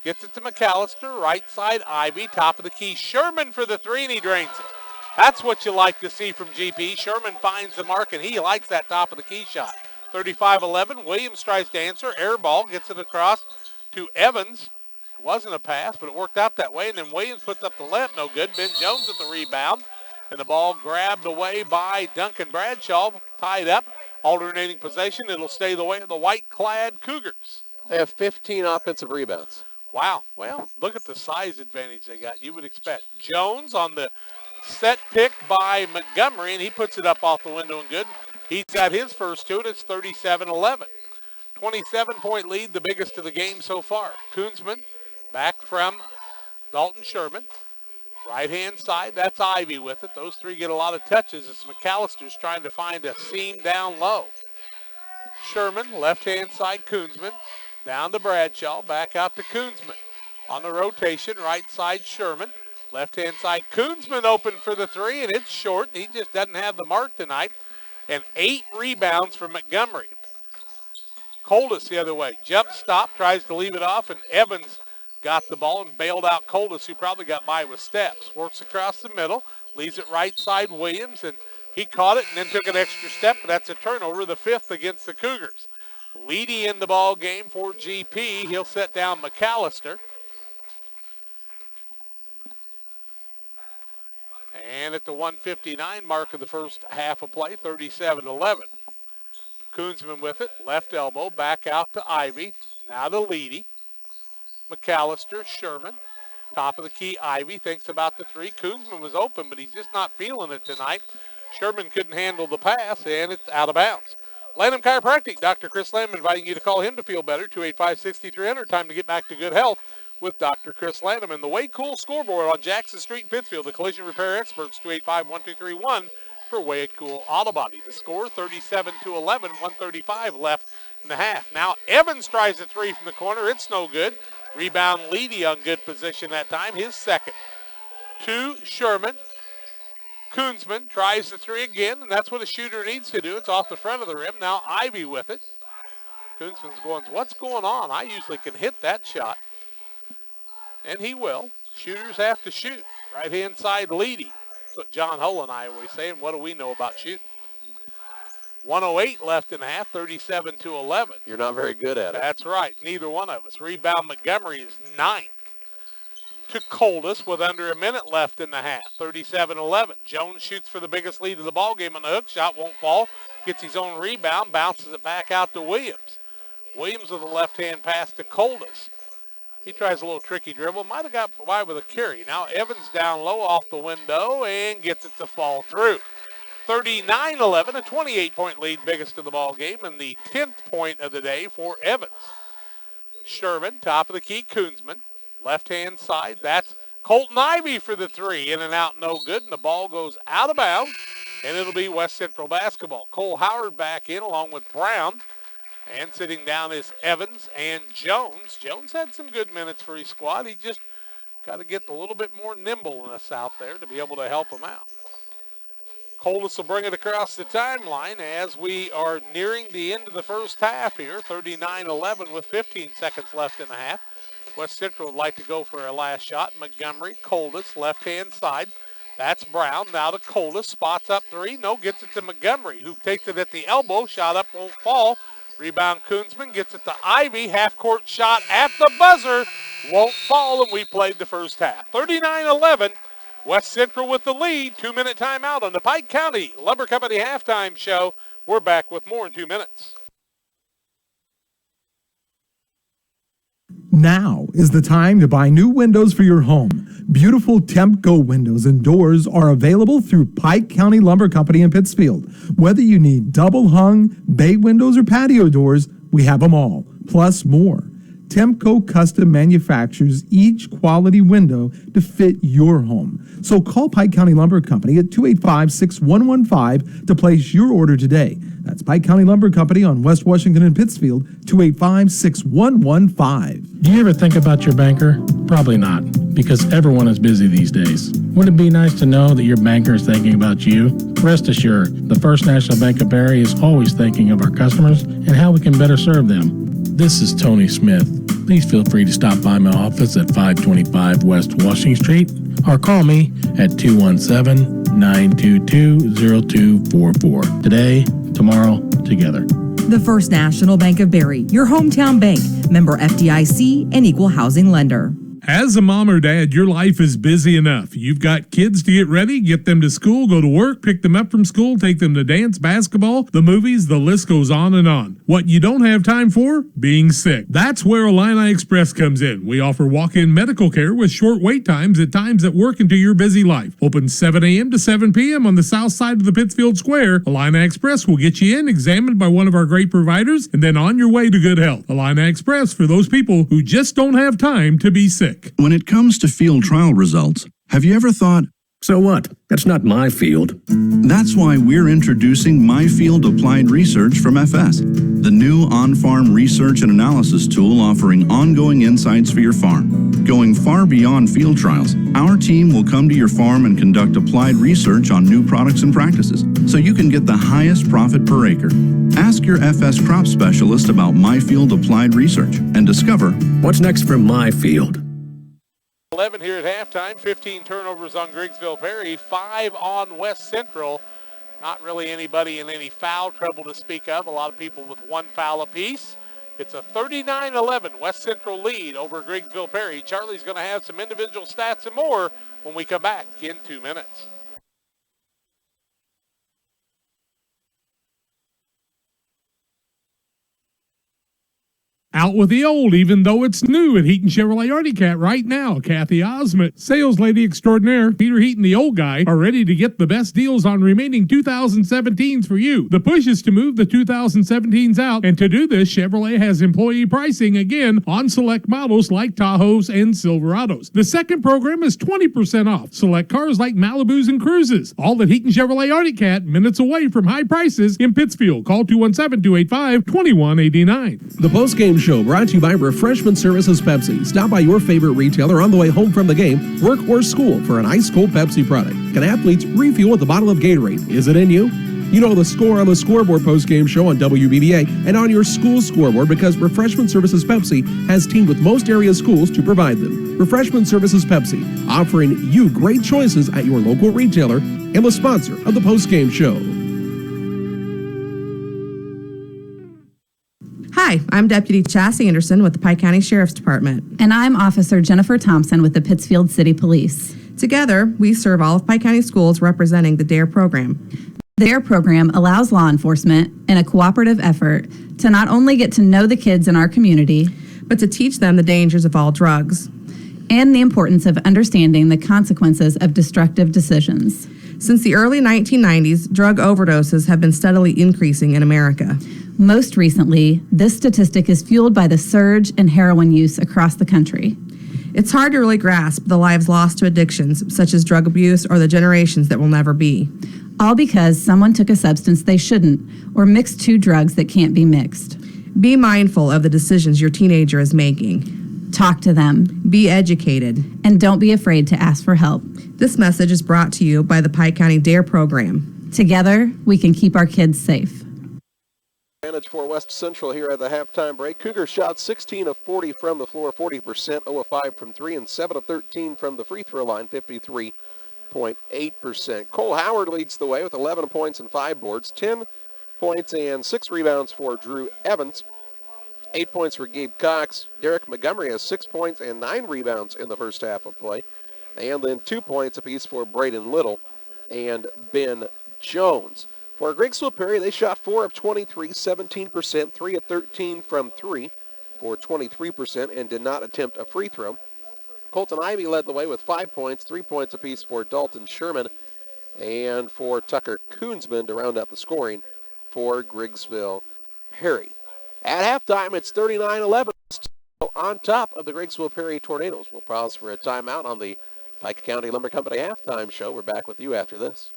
Gets it to McAllister, right side Ivy, top of the key. Sherman for the three, and he drains it. That's what you like to see from GP. Sherman finds the mark, and he likes that top of the key shot. 35-11, Williams tries to answer. Air ball, gets it across to Evans. It wasn't a pass, but it worked out that way. And then Williams puts up the layup, no good. Ben Jones at the rebound. And the ball grabbed away by Duncan Bradshaw, tied up. Alternating possession, it'll stay the way of the white-clad Cougars. They have 15 offensive rebounds. Wow. Well, look at the size advantage they got. You would expect. Jones on the set pick by Montgomery, and he puts it up off the window and good. He's got his first two, and it's 37-11. 27-point lead, the biggest of the game so far. Koonsman back from Dalton Sherman. Right-hand side, that's Ivy with it. Those three get a lot of touches as McAllister's trying to find a seam down low. Sherman, left-hand side, Koonsman. Down to Bradshaw, back out to Koonsman. On the rotation, right side Sherman. Left-hand side, Koonsman open for the three, and it's short. He just doesn't have the mark tonight. And 8 rebounds for Montgomery. Coldus the other way. Jump stop, tries to leave it off, and Evans got the ball and bailed out Coldus, who probably got by with steps. Works across the middle, leaves it right side Williams, and he caught it and then took an extra step, but that's a turnover, the 5th against the Cougars. Leedy in the ball game for GP. He'll set down McAllister. And at the 1:59 mark of the first half of play, 37-11. Koonsman with it, left elbow, back out to Ivy. Now to Leedy. McAllister, Sherman. Top of the key, Ivy thinks about the three. Koonsman was open, but he's just not feeling it tonight. Sherman couldn't handle the pass, and it's out of bounds. Lanham Chiropractic, Dr. Chris Lanham inviting you to call him to feel better, 285-6300. Time to get back to good health with Dr. Chris Lanham. And the Way Cool scoreboard on Jackson Street in Pittsfield, the collision repair experts, 285-1231 for Way Cool Auto Body. The score, 37-11, 135 left in the half. Now Evans tries a three from the corner. It's no good. Rebound Leedy on good position that time, his second. To Sherman. Koonsman tries the three again, and that's what a shooter needs to do. It's off the front of the rim. Now Ivy with it. Koonsman's going, what's going on? I usually can hit that shot. And he will. Shooters have to shoot. Right-hand side, Leedy. That's what John Hull and I always say, and what do we know about shooting? 1:08 left in the half, 37-11. You're not very good at it. That's right. Neither one of us. Rebound Montgomery is 9th. To Coldus with under a minute left in the half, 37-11. Jones shoots for the biggest lead of the ball game on the hook. Shot won't fall. Gets his own rebound. Bounces it back out to Williams. Williams with a left-hand pass to Coldus. He tries a little tricky dribble. Might have got by with a carry. Now Evans down low off the window and gets it to fall through. 39-11, a 28-point lead, biggest of the ball game, and the 10th point of the day for Evans. Sherman, top of the key, Koonsman. Left-hand side, that's Colton Ivy for the three. In and out, no good, and the ball goes out of bounds, and it'll be West Central basketball. Cole Howard back in along with Brown, and sitting down is Evans and Jones. Jones had some good minutes for his squad. He just got to get a little bit more nimbleness out there to be able to help him out. Coldus will bring it across the timeline as we are nearing the end of the first half here, 39-11 with 15 seconds left in the half. West Central would like to go for a last shot. Montgomery, Coldus, left-hand side. That's Brown. Now to Coldus. Spots up three. No, gets it to Montgomery, who takes it at the elbow. Shot up, won't fall. Rebound Koonsman gets it to Ivy. Half-court shot at the buzzer. Won't fall, and we played the first half. 39-11. West Central with the lead. 2-minute timeout on the Pike County Lumber Company halftime show. We're back with more in 2 minutes. Now is the time to buy new windows for your home. Beautiful Temp-Go windows and doors are available through Pike County Lumber Company in Pittsfield. Whether you need double hung, bay windows, or patio doors, we have them all, plus more. Temp-Go custom manufactures each quality window to fit your home. So call Pike County Lumber Company at 285-6115 to place your order today. That's Pike County Lumber Company on West Washington and Pittsfield, 285-6115. Do you ever think about your banker? Probably not, because everyone is busy these days. Wouldn't it be nice to know that your banker is thinking about you? Rest assured, the First National Bank of Barry is always thinking of our customers and how we can better serve them. This is Tony Smith. Please feel free to stop by my office at 525 West Washington Street or call me at 217-922-0244. Today, tomorrow, together. The First National Bank of Barry, your hometown bank, member FDIC, and equal housing lender. As a mom or dad, your life is busy enough. You've got kids to get ready, get them to school, go to work, pick them up from school, take them to dance, basketball, the movies, the list goes on and on. What you don't have time for? Being sick. That's where Illini Express comes in. We offer walk-in medical care with short wait times at times that work into your busy life. Open 7 a.m. to 7 p.m. on the south side of the Pittsfield Square. Illini Express will get you in, examined by one of our great providers, and then on your way to good health. Illini Express for those people who just don't have time to be sick. When it comes to field trial results, have you ever thought, so what? That's not my field. That's why we're introducing MyField Applied Research from FS, the new on-farm research and analysis tool offering ongoing insights for your farm. Going far beyond field trials, our team will come to your farm and conduct applied research on new products and practices, so you can get the highest profit per acre. Ask your FS crop specialist about MyField Applied Research and discover what's next for my field. 11 here at halftime, 15 turnovers on Griggsville Perry, 5 on West Central. Not really anybody in any foul trouble to speak of. A lot of people with one foul apiece. It's a 39-11 West Central lead over Griggsville Perry. Charlie's going to have some individual stats and more when we come back in 2 minutes. Out with the old, even though it's new at Heaton Chevrolet Artie Cat right now. Kathy Osment, sales lady extraordinaire, Peter Heaton, the old guy, are ready to get the best deals on remaining 2017s for you. The push is to move the 2017s out, and to do this, Chevrolet has employee pricing again on select models like Tahoes and Silverados. The second program is 20% off select cars like Malibus and Cruises. All at Heaton Chevrolet Artie Cat, minutes away from high prices in Pittsfield. Call 217-285-2189. The postgame show brought to you by Refreshment Services Pepsi. Stop by your favorite retailer on the way home from the game, work, or school for an ice-cold Pepsi product. Can athletes refuel with a bottle of Gatorade? Is it in you? You know the score on the scoreboard postgame show on WBBA and on your school scoreboard because Refreshment Services Pepsi has teamed with most area schools to provide them. Refreshment Services Pepsi, offering you great choices at your local retailer and the sponsor of the postgame show. Hi, I'm Deputy Chas Anderson with the Pike County Sheriff's Department. And I'm Officer Jennifer Thompson with the Pittsfield City Police. Together, we serve all of Pike County schools representing the DARE program. The DARE program allows law enforcement in a cooperative effort to not only get to know the kids in our community, but to teach them the dangers of all drugs and the importance of understanding the consequences of destructive decisions. Since the early 1990s, drug overdoses have been steadily increasing in America. Most recently, this statistic is fueled by the surge in heroin use across the country. It's hard to really grasp the lives lost to addictions, such as drug abuse or the generations that will never be. All because someone took a substance they shouldn't or mixed two drugs that can't be mixed. Be mindful of the decisions your teenager is making. Talk to them. Be educated. And don't be afraid to ask for help. This message is brought to you by the Pike County DARE program. Together, we can keep our kids safe. Advantage for West Central here at the halftime break. Cougars shot 16 of 40 from the floor, 40%, 0 of 5 from 3, and 7 of 13 from the free throw line, 53.8%. Cole Howard leads the way with 11 points and 5 boards, 10 points and 6 rebounds for Drew Evans, 8 points for Gabe Cox. Derek Montgomery has 6 points and 9 rebounds in the first half of play. And then 2 points apiece for Braden Little and Ben Jones. For Griggsville Perry, they shot 4 of 23, 17%, 3 of 13 from 3 for 23%, and did not attempt a free throw. Colton Ivy led the way with 5 points, 3 points apiece for Dalton Sherman and for Tucker Koonsman to round out the scoring for Griggsville Perry. At halftime, it's 39-11 on top of the Griggsville Perry Tornadoes. We'll pause for a timeout on the Pike County Lumber Company halftime show. We're back with you after this.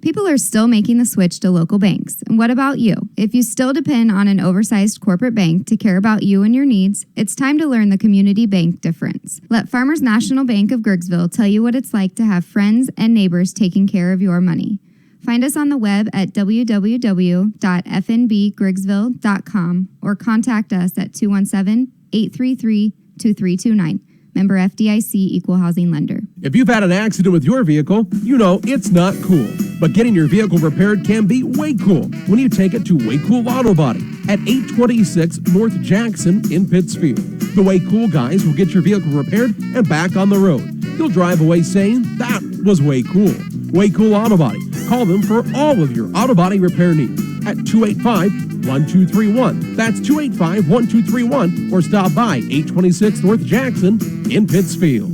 People are still making the switch to local banks. And what about you? If you still depend on an oversized corporate bank to care about you and your needs, it's time to learn the community bank difference. Let Farmers National Bank of Griggsville tell you what it's like to have friends and neighbors taking care of your money. Find us on the web at www.fnbgriggsville.com or contact us at 217-833-2329. Member FDIC Equal Housing Lender. If you've had an accident with your vehicle, you know it's not cool. But getting your vehicle repaired can be way cool when you take it to Way Cool Auto Body at 826 North Jackson in Pittsfield. The Way Cool guys will get your vehicle repaired and back on the road. You'll drive away saying, that was way cool. Way Cool Auto Body. Call them for all of your auto body repair needs at 285-1231. That's 285-1231, or stop by 826 North Jackson in Pittsfield.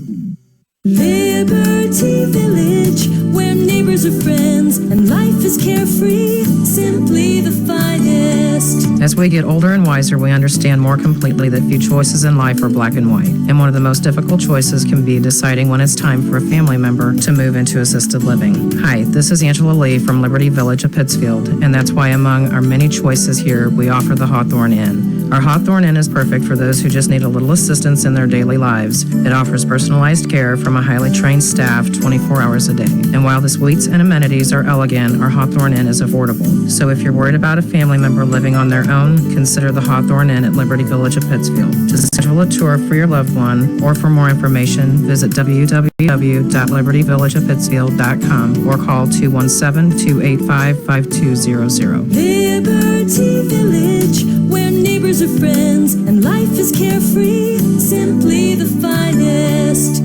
Liberty Village, where neighbors are friends and life is carefree, simply the finest. As we get older and wiser, we understand more completely that few choices in life are black and white. And one of the most difficult choices can be deciding when it's time for a family member to move into assisted living. Hi, this is Angela Lee from Liberty Village of Pittsfield, and that's why among our many choices here, we offer the Hawthorne Inn. Our Hawthorne Inn is perfect for those who just need a little assistance in their daily lives. It offers personalized care from a highly trained staff 24 hours a day. And while the suites and amenities are elegant, our Hawthorne Inn is affordable. So if you're worried about a family member living on their own, consider the Hawthorne Inn at Liberty Village of Pittsfield. To schedule a tour for your loved one or for more information, visit www.libertyvillageofpittsfield.com or call 217-285-5200. Liberty Village, where neighbors are friends and life is carefree, simply the finest.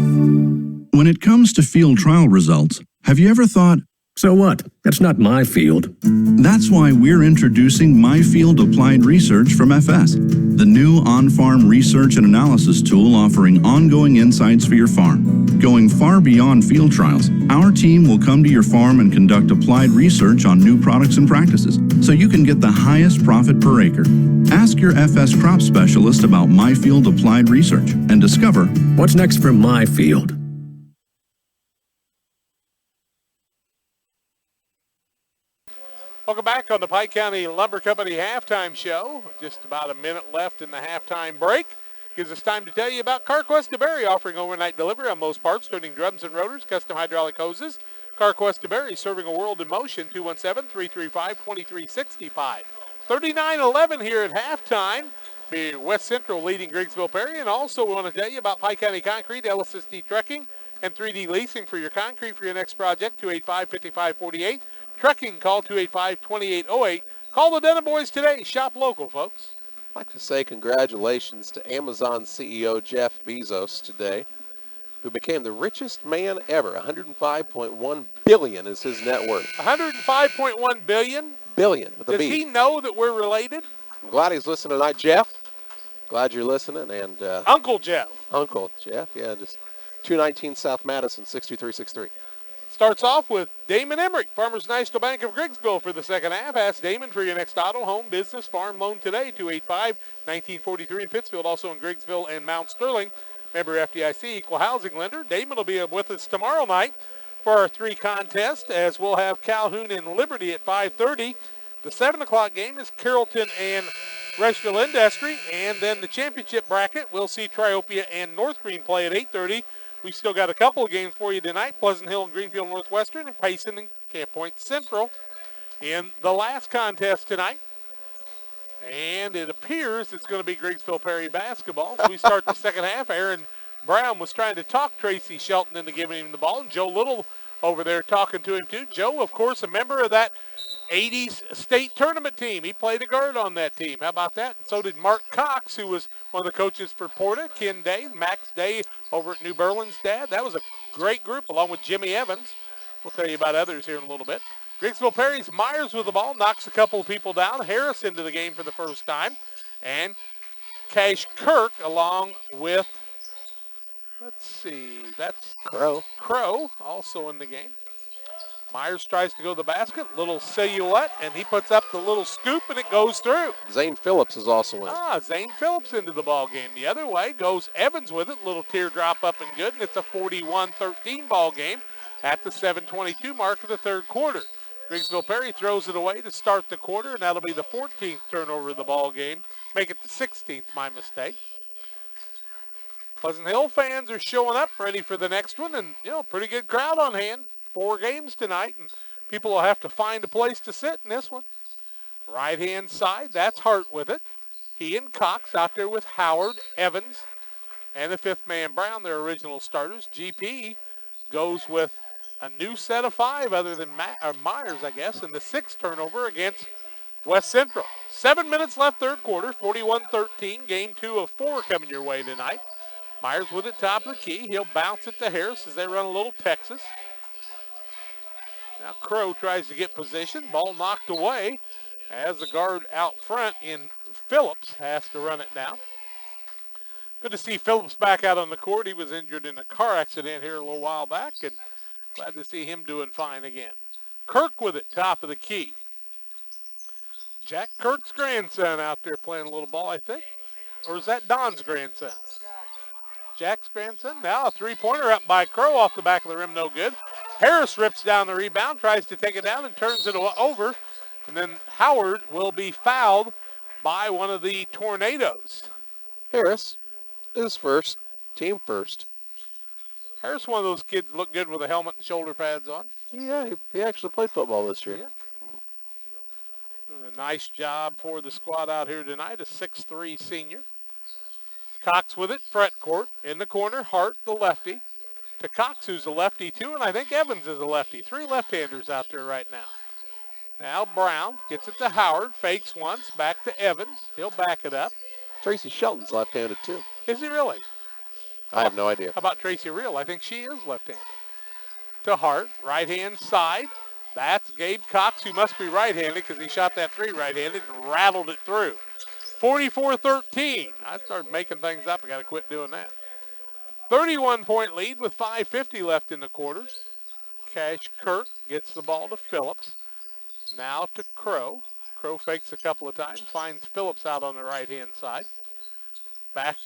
When it comes to field trial results, have you ever thought, so what? That's not my field. That's why we're introducing My Field Applied Research from FS, the new on-farm research and analysis tool offering ongoing insights for your farm. Going far beyond field trials, our team will come to your farm and conduct applied research on new products and practices, so you can get the highest profit per acre. Ask your FS crop specialist about My Field Applied Research and discover what's next for my field. Welcome back on the Pike County Lumber Company halftime show. Just about a minute left in the halftime break. Gives us time to tell you about CarQuest of Barry, offering overnight delivery on most parts, turning drums and rotors, custom hydraulic hoses. CarQuest of Barry, serving a world in motion. 217-335-2365. 39-11 here at halftime. Be West Central leading Griggsville Perry. And also we want to tell you about Pike County Concrete, LSSD Trucking, and 3D Leasing for your concrete for your next project. 285-5548. Trucking, call 285-2808. Call the Denham Boys today. Shop local, folks. I'd like to say congratulations to Amazon CEO Jeff Bezos today, who became the richest man ever. $105.1 billion is his net worth. $105.1 billion? Billion with a B. Does he know that we're related? I'm glad he's listening tonight, Jeff. Glad you're listening. And Uncle Jeff. Uncle Jeff, yeah, just 219 South Madison, 62363. Starts off with Damon Emmerich, Farmers National Bank of Griggsville for the second half. Ask Damon for your next auto, home, business, farm loan today, 285-1943 in Pittsfield, also in Griggsville and Mount Sterling. Member FDIC, Equal Housing Lender. Damon will be with us tomorrow night for our 3 contest, as we'll have Calhoun and Liberty at 5:30. The 7 o'clock game is Carrollton and Rushville Industry. And then the championship bracket, we'll see Triopia and North Green play at 8:30. We've still got a couple of games for you tonight. Pleasant Hill and Greenfield Northwestern, and Payson and Camp Point Central in the last contest tonight. And it appears it's going to be Griggsville Perry basketball. So we start the second half. Aaron Brown was trying to talk Tracy Shelton into giving him the ball, and Joe Little over there talking to him too. Joe, of course, a member of that 80s state tournament team. He played a guard on that team. How about that? And so did Mark Cox, who was one of the coaches for Porta, Ken Day, Max Day over at New Berlin's dad. That was a great group, along with Jimmy Evans. We'll tell you about others here in a little bit. Griggsville Perry's Myers with the ball, knocks a couple of people down. Harris into the game for the first time. And Cash Kirk along with, let's see, that's Crow. Crow also in the game. Myers tries to go to the basket, little silhouette, and he puts up the little scoop, and it goes through. Zane Phillips is also in. Zane Phillips into the ball game. The other way goes Evans with it, little teardrop up and good, and it's a 41-13 ball game at the 7:22 mark of the third quarter. Griggsville Perry throws it away to start the quarter, and that'll be the 14th turnover of the ball game. Make it the 16th, my mistake. Pleasant Hill fans are showing up, ready for the next one, and, pretty good crowd on hand. 4 games tonight, and people will have to find a place to sit in this one. Right-hand side, that's Hart with it. He and Cox out there with Howard, Evans, and the fifth man Brown, their original starters. GP goes with a new set of 5 other than Myers, I guess, and the 6th turnover against West Central. 7 minutes left third quarter, 41-13. Game 2 of 4 coming your way tonight. Myers with it top of the key. He'll bounce it to Harris as they run a little Texas. Now Crow tries to get position. Ball knocked away as the guard out front in Phillips has to run it down. Good to see Phillips back out on the court. He was injured in a car accident here a little while back, and glad to see him doing fine again. Kirk with it, top of the key. Jack Kirk's grandson out there playing a little ball, I think. Or is that Don's grandson? Jack's grandson. Now a three-pointer up by Crow off the back of the rim, no good. Harris rips down the rebound, tries to take it down and turns it over. And then Howard will be fouled by one of the Tornadoes. Harris is first, team first. Harris, one of those kids look good with a helmet and shoulder pads on. Yeah, he actually played football this year. Yeah. A nice job for the squad out here tonight, a 6'3" senior. Cox with it, front court. In the corner, Hart, the lefty. To Cox, who's a lefty too, and I think Evans is a lefty. 3 left-handers out there right now. Now Brown gets it to Howard, fakes once, back to Evans. He'll back it up. Tracy Shelton's left-handed too. Is he really? I have no idea. How about Tracy Real? I think she is left-handed. To Hart, right-hand side. That's Gabe Cox, who must be right-handed because he shot that 3 right-handed and rattled it through. 44-13. I started making things up. I got to quit doing that. 31-point lead with 5:50 left in the quarter. Cash Kirk gets the ball to Phillips. Now to Crow. Crow fakes a couple of times, finds Phillips out on the right-hand side. Back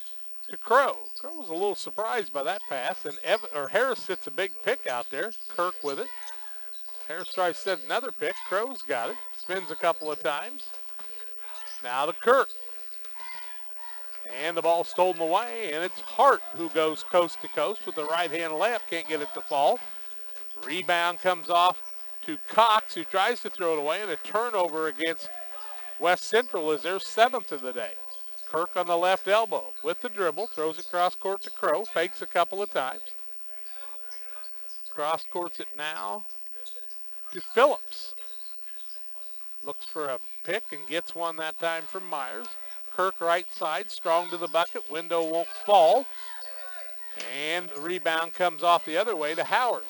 to Crow. Crow was a little surprised by that pass, and Harris sits a big pick out there. Kirk with it. Harris tries to set another pick. Crow's got it. Spins a couple of times. Now to Kirk. And the ball stolen away, and it's Hart who goes coast to coast with the right-hand layup. Can't get it to fall. Rebound comes off to Cox, who tries to throw it away, and a turnover against West Central is their 7th of the day. Kirk on the left elbow with the dribble, throws it cross court to Crow, fakes a couple of times. Cross courts it now to Phillips. Looks for a pick and gets one that time from Myers. Kirk right side, strong to the bucket. Window won't fall. And the rebound comes off the other way to Howard.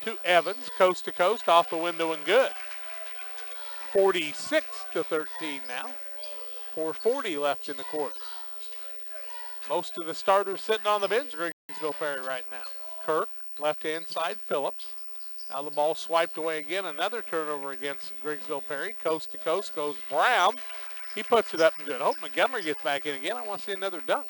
To Evans, coast to coast, off the window and good. 46-13 now. 4:40 left in the quarter. Most of the starters sitting on the bench, Griggsville Perry right now. Kirk, left-hand side, Phillips. Now the ball swiped away again. Another turnover against Griggsville Perry. Coast to coast goes Brown. He puts it up and good. Hope Montgomery gets back in again. I want to see another dunk.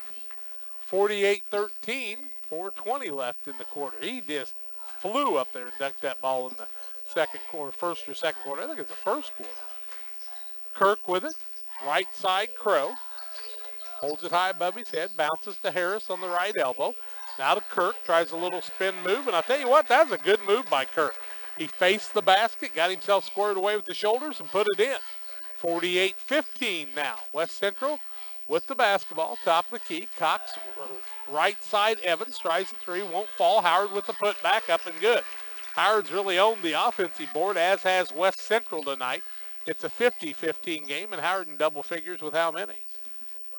48-13, 4:20 left in the quarter. He just flew up there and dunked that ball in the second quarter, first or second quarter. I think it's the first quarter. Kirk with it. Right side, Crow. Holds it high above his head, bounces to Harris on the right elbow. Now to Kirk, tries a little spin move, and I'll tell you what, that was a good move by Kirk. He faced the basket, got himself squared away with the shoulders, and put it in. 48-15 now. West Central with the basketball, top of the key. Cox, right side, Evans tries the three, won't fall. Howard with the putback, up and good. Howard's really owned the offensive board, as has West Central tonight. It's a 50-15 game, and Howard in double figures with how many?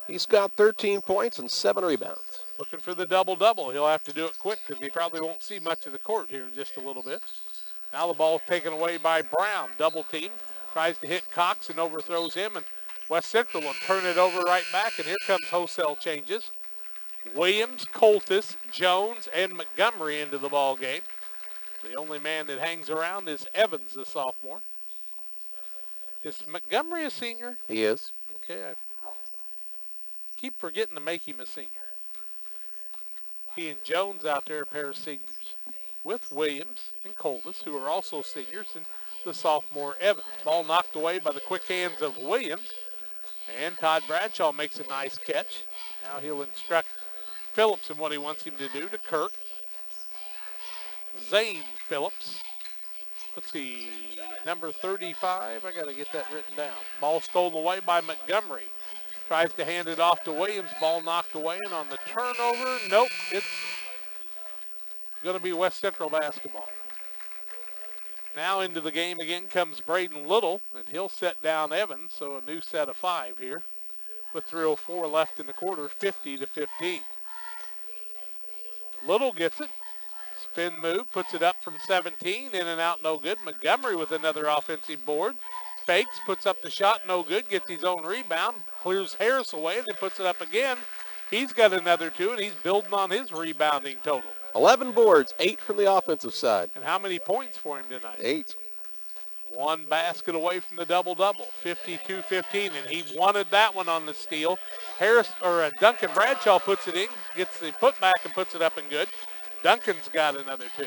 He's got 13 points and 7 rebounds. Looking for the double-double. He'll have to do it quick because he probably won't see much of the court here in just a little bit. Now the ball's taken away by Brown. Double team. Tries to hit Cox and overthrows him, and West Central will turn it over right back, and here comes wholesale changes. Williams, Coltis, Jones, and Montgomery into the ball game. The only man that hangs around is Evans, the sophomore. Is Montgomery a senior? He is. Okay, I keep forgetting to make him a senior. He and Jones out there, a pair of seniors, with Williams and Coltis, who are also seniors, and the sophomore Evans. Ball knocked away by the quick hands of Williams, and Todd Bradshaw makes a nice catch. Now he'll instruct Phillips in what he wants him to do to Kirk. Zane Phillips. Let's see, number 35. I got to get that written down. Ball stolen away by Montgomery. Tries to hand it off to Williams. Ball knocked away, and on the turnover, nope, it's going to be West Central basketball. Now into the game again comes Braden Little, and he'll set down Evans, so a new set of 5 here with 3:04 left in the quarter, 50-15. Little gets it. Spin move, puts it up from 17, in and out, no good. Montgomery with another offensive board. Fakes, puts up the shot, no good, gets his own rebound, clears Harris away, then puts it up again. He's got another 2, and he's building on his rebounding total. 11 boards, 8 from the offensive side. And how many points for him tonight? 8. One basket away from the double-double, 52-15, and he wanted that one on the steal. Duncan Bradshaw puts it in, gets the putback and puts it up and good. Duncan's got another 2.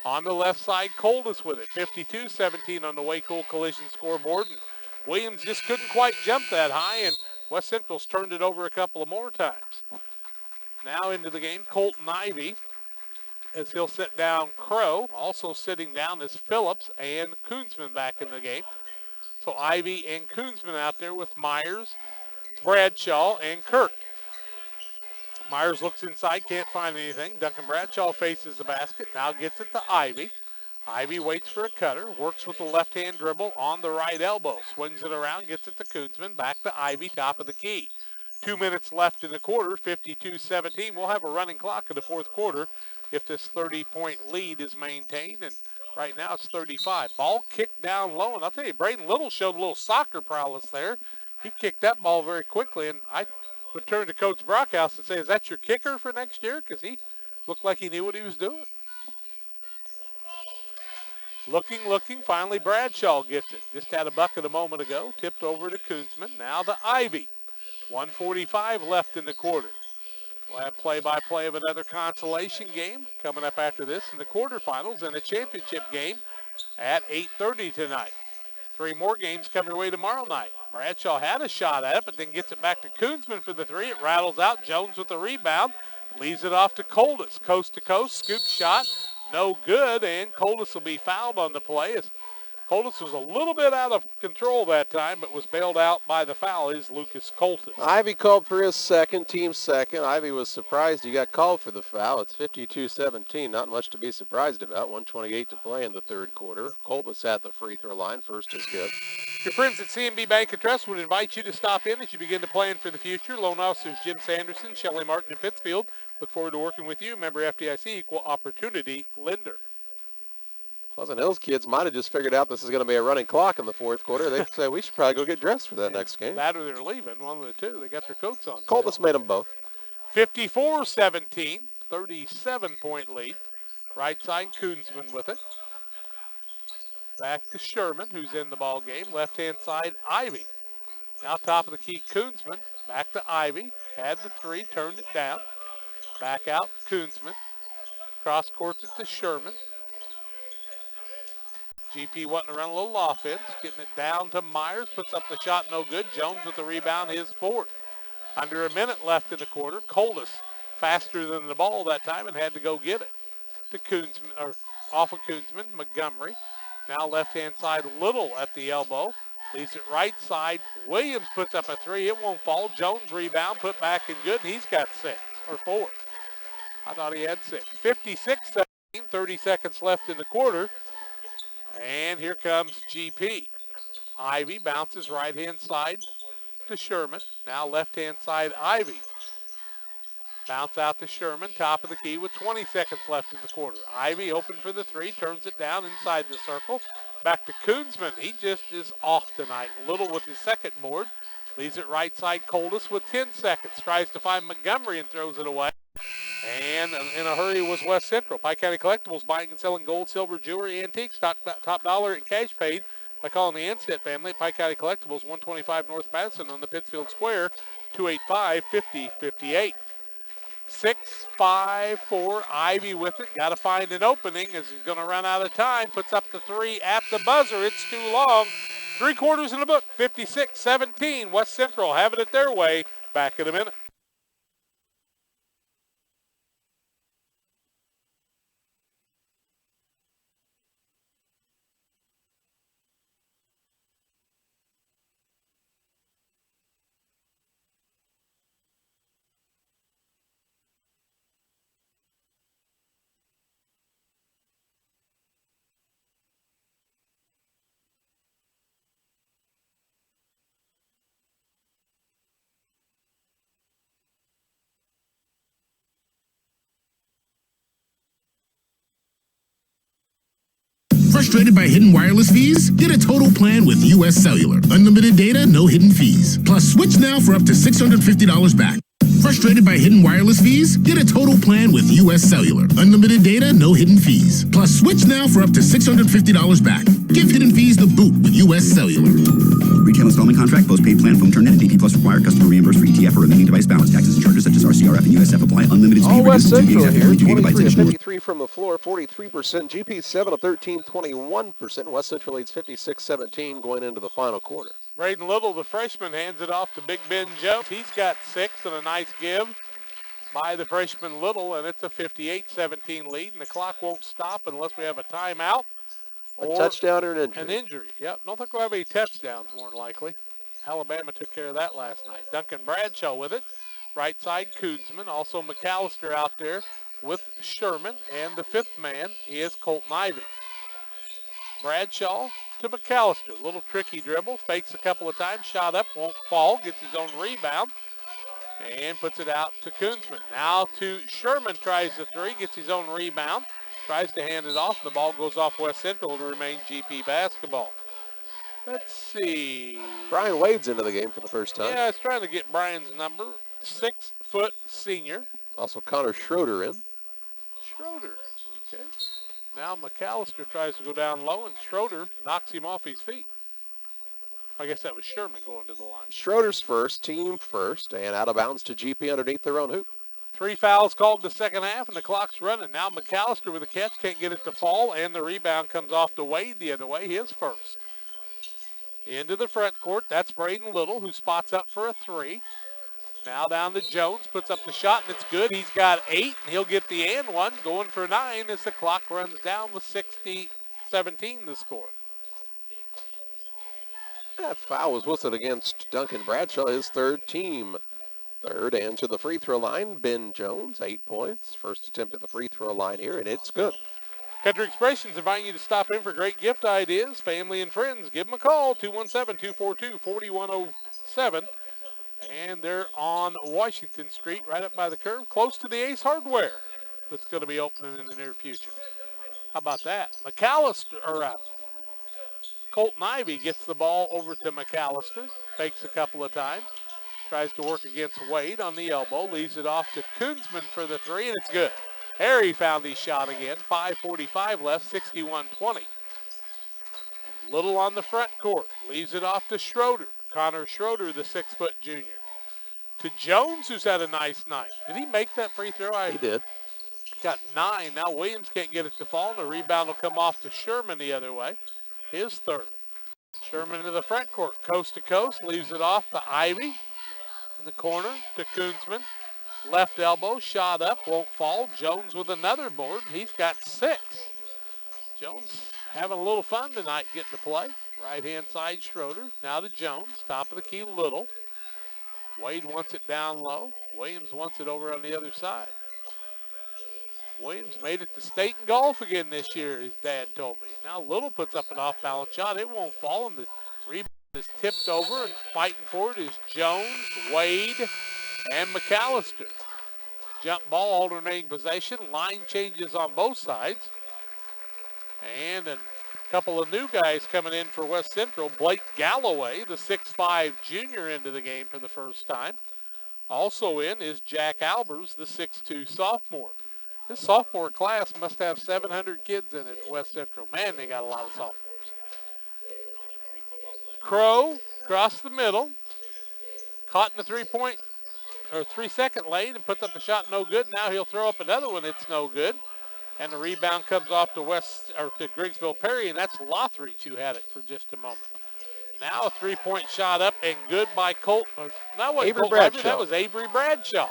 On the left side, Coldest with it, 52-17 on the Waco Collision scoreboard. And Williams just couldn't quite jump that high, and West Central's turned it over a couple of more times. Now into the game, Colton Ivy, as he'll sit down Crow. Also sitting down is Phillips and Koonsman back in the game. So Ivy and Koonsman out there with Myers, Bradshaw, and Kirk. Myers looks inside, can't find anything. Duncan Bradshaw faces the basket, now gets it to Ivy. Ivy waits for a cutter, works with the left-hand dribble on the right elbow. Swings it around, gets it to Koonsman, back to Ivy, top of the key. 2 minutes left in the quarter, 52-17. We'll have a running clock in the fourth quarter if this 30-point lead is maintained, and right now it's 35. Ball kicked down low, and I'll tell you, Braden Little showed a little soccer prowess there. He kicked that ball very quickly, and I would turn to Coach Brockhouse and say, is that your kicker for next year? Because he looked like he knew what he was doing. Looking, finally Bradshaw gets it. Just had a bucket a moment ago, tipped over to Koonsman, now to Ivy. 1:45 left in the quarter. We'll have play-by-play of another consolation game coming up after this in the quarterfinals and a championship game at 8:30 tonight. 3 more games coming your way tomorrow night. Bradshaw had a shot at it, but then gets it back to Koonsman for the 3. It rattles out. Jones with the rebound. Leaves it off to Coldest. Coast to coast. Scoop shot. No good, and Coldest will be fouled on the play. As Coldest was a little bit out of control that time, but was bailed out by the foul, is Lucas Coltis. Ivy called for his second, team second. Ivy was surprised he got called for the foul. It's 52-17, not much to be surprised about. 1:28 to play in the third quarter. Coltis at the free throw line. First is good. Your friends at CMB Bank and Trust would invite you to stop in as you begin to plan for the future. Loan officers Jim Sanderson, Shelley Martin, and Pittsfield look forward to working with you. Member FDIC, equal opportunity lender. Pleasant Hills kids might have just figured out this is going to be a running clock in the fourth quarter. They say we should probably go get dressed for that next game. That or they're leaving, one of the two. They got their coats on. Coltis made them both. 54-17, 37-point lead. Right side, Koonsman with it. Back to Sherman, who's in the ball game. Left-hand side, Ivy. Now top of the key, Koonsman. Back to Ivy. Had the 3, turned it down. Back out, Koonsman. Cross courts it to Sherman. GP wanting to run a little offense, getting it down to Myers, puts up the shot, no good. Jones with the rebound, his fourth. Under a minute left in the quarter. Coldus faster than the ball that time and had to go get it. To Koonsman, or off of Koonsman, Montgomery. Now left-hand side, Little at the elbow. Leaves it right side. Williams puts up a three. It won't fall. Jones rebound, put back and good, and he's got 6 or 4. I thought he had 6. 56-17, 30 seconds left in the quarter. And here comes GP. Ivy bounces right-hand side to Sherman. Now left-hand side, Ivy. Bounce out to Sherman, top of the key with 20 seconds left in the quarter. Ivy open for the three, turns it down inside the circle. Back to Koonsman. He just is off tonight. Little with his second board. Leaves it right side, Coldus with 10 seconds. Tries to find Montgomery and throws it away. And in a hurry was West Central. Pike County Collectibles, buying and selling gold, silver, jewelry, antiques, top dollar, and cash paid by calling the Anstead family at Pike County Collectibles, 125 North Madison on the Pittsfield Square, 285-5058. 6-5-4, Ivy with it. Got to find an opening as he's going to run out of time. Puts up the three at the buzzer. It's too long. 3 quarters in the book, 56-17. West Central having it their way. Back in a minute. Frustrated by hidden wireless fees? Get a total plan with US Cellular. Unlimited data, no hidden fees. Plus, switch now for up to $650 back. Frustrated by hidden wireless fees? Get a total plan with US Cellular. Unlimited data, no hidden fees. Plus, switch now for up to $650 back. Give hidden fees the boot with US Cellular. Retail installment contract, postpaid plan, phone internet, and DP Plus required. Customer reimbursed for ETF or remaining device balance. Taxes and charges such as RCRF and USF apply. Unlimited speed. All West Central here, 23 of additional. 53 from the floor, 43%. GP 7 of 13, 21%. West Central leads 56-17 going into the final quarter. Braden Little, the freshman, hands it off to Big Ben Jones. He's got 6 and a nice give by the freshman Little, and it's a 58-17 lead, and the clock won't stop unless we have a timeout. A touchdown or an injury. An injury, yep. Don't think we'll have any touchdowns, more than likely. Alabama took care of that last night. Duncan Bradshaw with it. Right side, Koonsman. Also McAllister out there with Sherman. And the 5th man is Colton Ivy. Bradshaw to McAllister. Little tricky dribble. Fakes a couple of times. Shot up. Won't fall. Gets his own rebound. And puts it out to Koonsman. Now to Sherman. Tries the three. Gets his own rebound. Tries to hand it off. The ball goes off West Central to remain GP basketball. Let's see. Brian Wade's into the game for the first time. Yeah, I was trying to get Brian's number. 6-foot senior. Also Connor Schroeder in. Schroeder, okay. Now McAllister tries to go down low, and Schroeder knocks him off his feet. I guess that was Sherman going to the line. Schroeder's first, team first, and out of bounds to GP underneath their own hoop. 3 fouls called in the second half, and the clock's running. Now McAllister with a catch, can't get it to fall, and the rebound comes off to Wade the other way, his first. Into the front court, that's Braden Little, who spots up for a three. Now down to Jones, puts up the shot, and it's good. He's got 8, and he'll get the and one, going for 9 as the clock runs down with 60-17 the score. That foul was whistled against Duncan Bradshaw, his third team. Third, and to the free throw line, Ben Jones, 8 points. First attempt at the free throw line here, and it's good. Country Expressions inviting you to stop in for great gift ideas, family and friends. Give them a call, 217-242-4107. And they're on Washington Street, right up by the curve, close to the Ace Hardware that's going to be opening in the near future. How about that? Colton Ivy gets the ball over to McAllister, fakes a couple of times. Tries to work against Wade on the elbow. Leaves it off to Koonsman for the three, and it's good. Harry found his shot again. 5:45 left, 61-20. Little on the front court. Leaves it off to Schroeder. Connor Schroeder, the 6-foot junior. To Jones, who's had a nice night. Did he make that free throw? He did. Got 9. Now Williams can't get it to fall, and the rebound will come off to Sherman the other way. his third. Sherman into the front court, coast to coast, leaves it off to Ivy. In the corner to Koonsman. Left elbow, shot up, won't fall. Jones with another board. He's got 6. Jones having a little fun tonight getting to play. Right-hand side, Schroeder. Now to Jones. Top of the key, Little. Wade wants it down low. Williams wants it over on the other side. Williams made it to state in golf again this year, his dad told me. Now Little puts up an off-balance shot. It won't fall, and the rebound is tipped over, and fighting for it is Jones, Wade, and McAllister. Jump ball alternating possession. Line changes on both sides. And a couple of new guys coming in for West Central. Blake Galloway, the 6'5 junior, into the game for the first time. Also in is Jack Albers, the 6'2 sophomore. This sophomore class must have 700 kids in it at West Central. Man, they got a lot of sophomores. Crow across the middle. Caught in the 3-second lane and puts up a shot no good. Now he'll throw up another one. It's no good. And the rebound comes off to Griggsville Perry, and that's Lothridge who had it for just a moment. Now a 3-point shot up and good by Colt. Avery Bradshaw. That was Avery Bradshaw.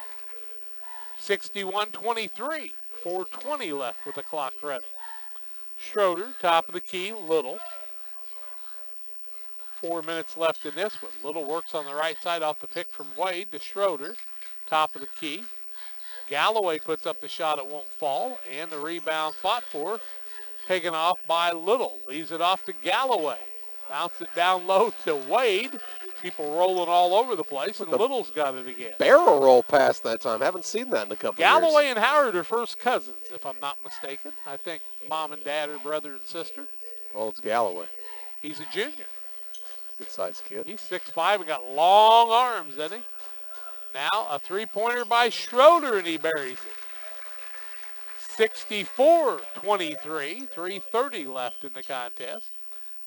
61-23. 4:20 left with the clock running. Schroeder, top of the key, Little. 4 minutes left in this one. Little works on the right side off the pick from Wade to Schroeder. Top of the key. Galloway puts up the shot, it won't fall, and the rebound fought for, taken off by Little. Leaves it off to Galloway. Bounce it down low to Wade. People rolling all over the place, and Little's got it again. Barrel roll pass that time. Haven't seen that in a couple years. Galloway and Howard are first cousins, if I'm not mistaken. I think mom and dad are brother and sister. Well, it's Galloway. He's a junior. Good-sized kid. He's 6'5" and got long arms, doesn't he? Now a 3-pointer by Schroeder, and he buries it. 64-23, 3:30 left in the contest.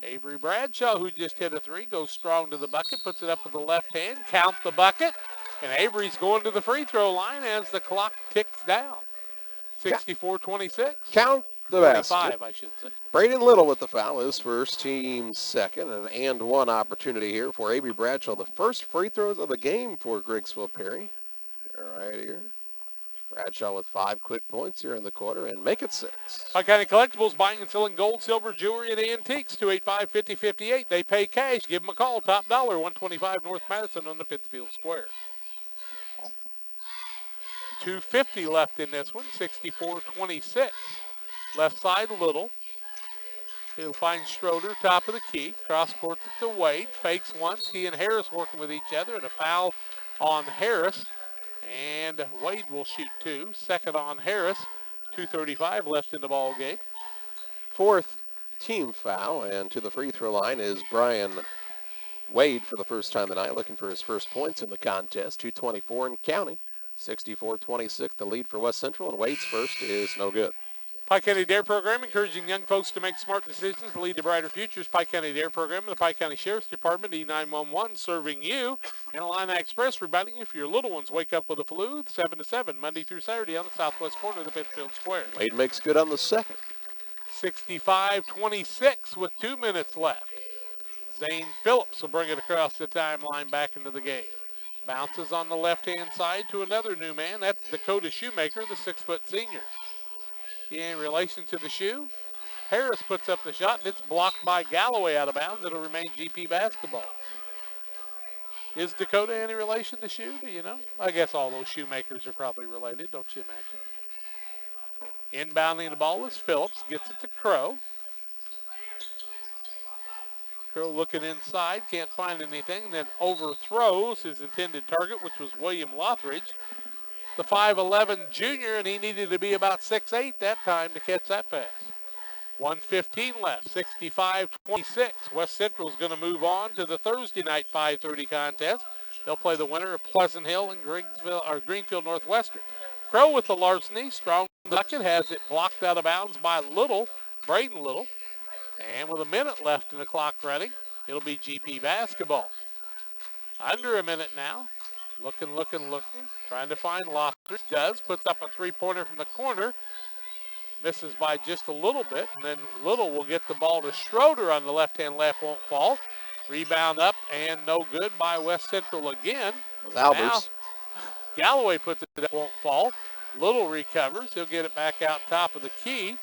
Avery Bradshaw, who just hit a 3, goes strong to the bucket, puts it up with the left hand, count the bucket, and Avery's going to the free throw line as the clock ticks down. 64-26. Count the basket. 25, I should say. Braden Little with the foul, his first, team's second, and one opportunity here for Avery Bradshaw. The first free throws of the game for Griggsville Perry. Right here. Bradshaw with 5 quick points here in the quarter and make it 6. Pike County Collectibles, buying and selling gold, silver, jewelry, and antiques. 285-5058. They pay cash. Give them a call. Top dollar, 125 North Madison on the Pittsfield Square. 2:50 left in this one. 64-26. Left side, Little. He'll find Schroeder, top of the key. Cross court to Wade. Fakes once. He and Harris working with each other, and a foul on Harris. And Wade will shoot 2. Second on Harris. 2:35 left in the ball game. Fourth team foul, and to the free throw line is Brian Wade for the first time tonight, looking for his first points in the contest. 2:24 and counting. 64-26, the lead for West Central, and Wade's first is no good. Pike County Dare Program, encouraging young folks to make smart decisions to lead to brighter futures. Pike County Dare Program and the Pike County Sheriff's Department, E911, serving you. And Illini Express, reminding you for your little ones, wake up with a flu, 7 to 7, Monday through Saturday on the southwest corner of the Pittsfield Square. Wade makes good on the second. 65-26 with 2 minutes left. Zane Phillips will bring it across the timeline back into the game. Bounces on the left-hand side to another new man. That's Dakota Shoemaker, the 6-foot senior. He in relation to the shoe. Harris puts up the shot, and it's blocked by Galloway out of bounds. It'll remain GP basketball. Is Dakota any relation to Shoe? Do you know? I guess all those shoemakers are probably related, don't you imagine? Inbounding the ball is Phillips. Gets it to Crow. Crow looking inside, can't find anything, then overthrows his intended target, which was William Lothridge, the 5'11 junior, and he needed to be about 6'8 that time to catch that pass. 1:15 left, 65-26. West Central is going to move on to the Thursday night 5:30 contest. They'll play the winner of Pleasant Hill and Greenfield Northwestern. Crow with the larceny, strong bucket, has it blocked out of bounds by Braden Little. And with a minute left in the clock running, it'll be GP basketball. Under a minute now. Looking. Trying to find Lothridge. Puts up a 3-pointer from the corner. Misses by just a little bit, and then Little will get the ball to Schroeder on the left-hand left, won't fall. Rebound up and no good by West Central again. Albers. Now, Galloway puts it up, won't fall. Little recovers. He'll get it back out top of the key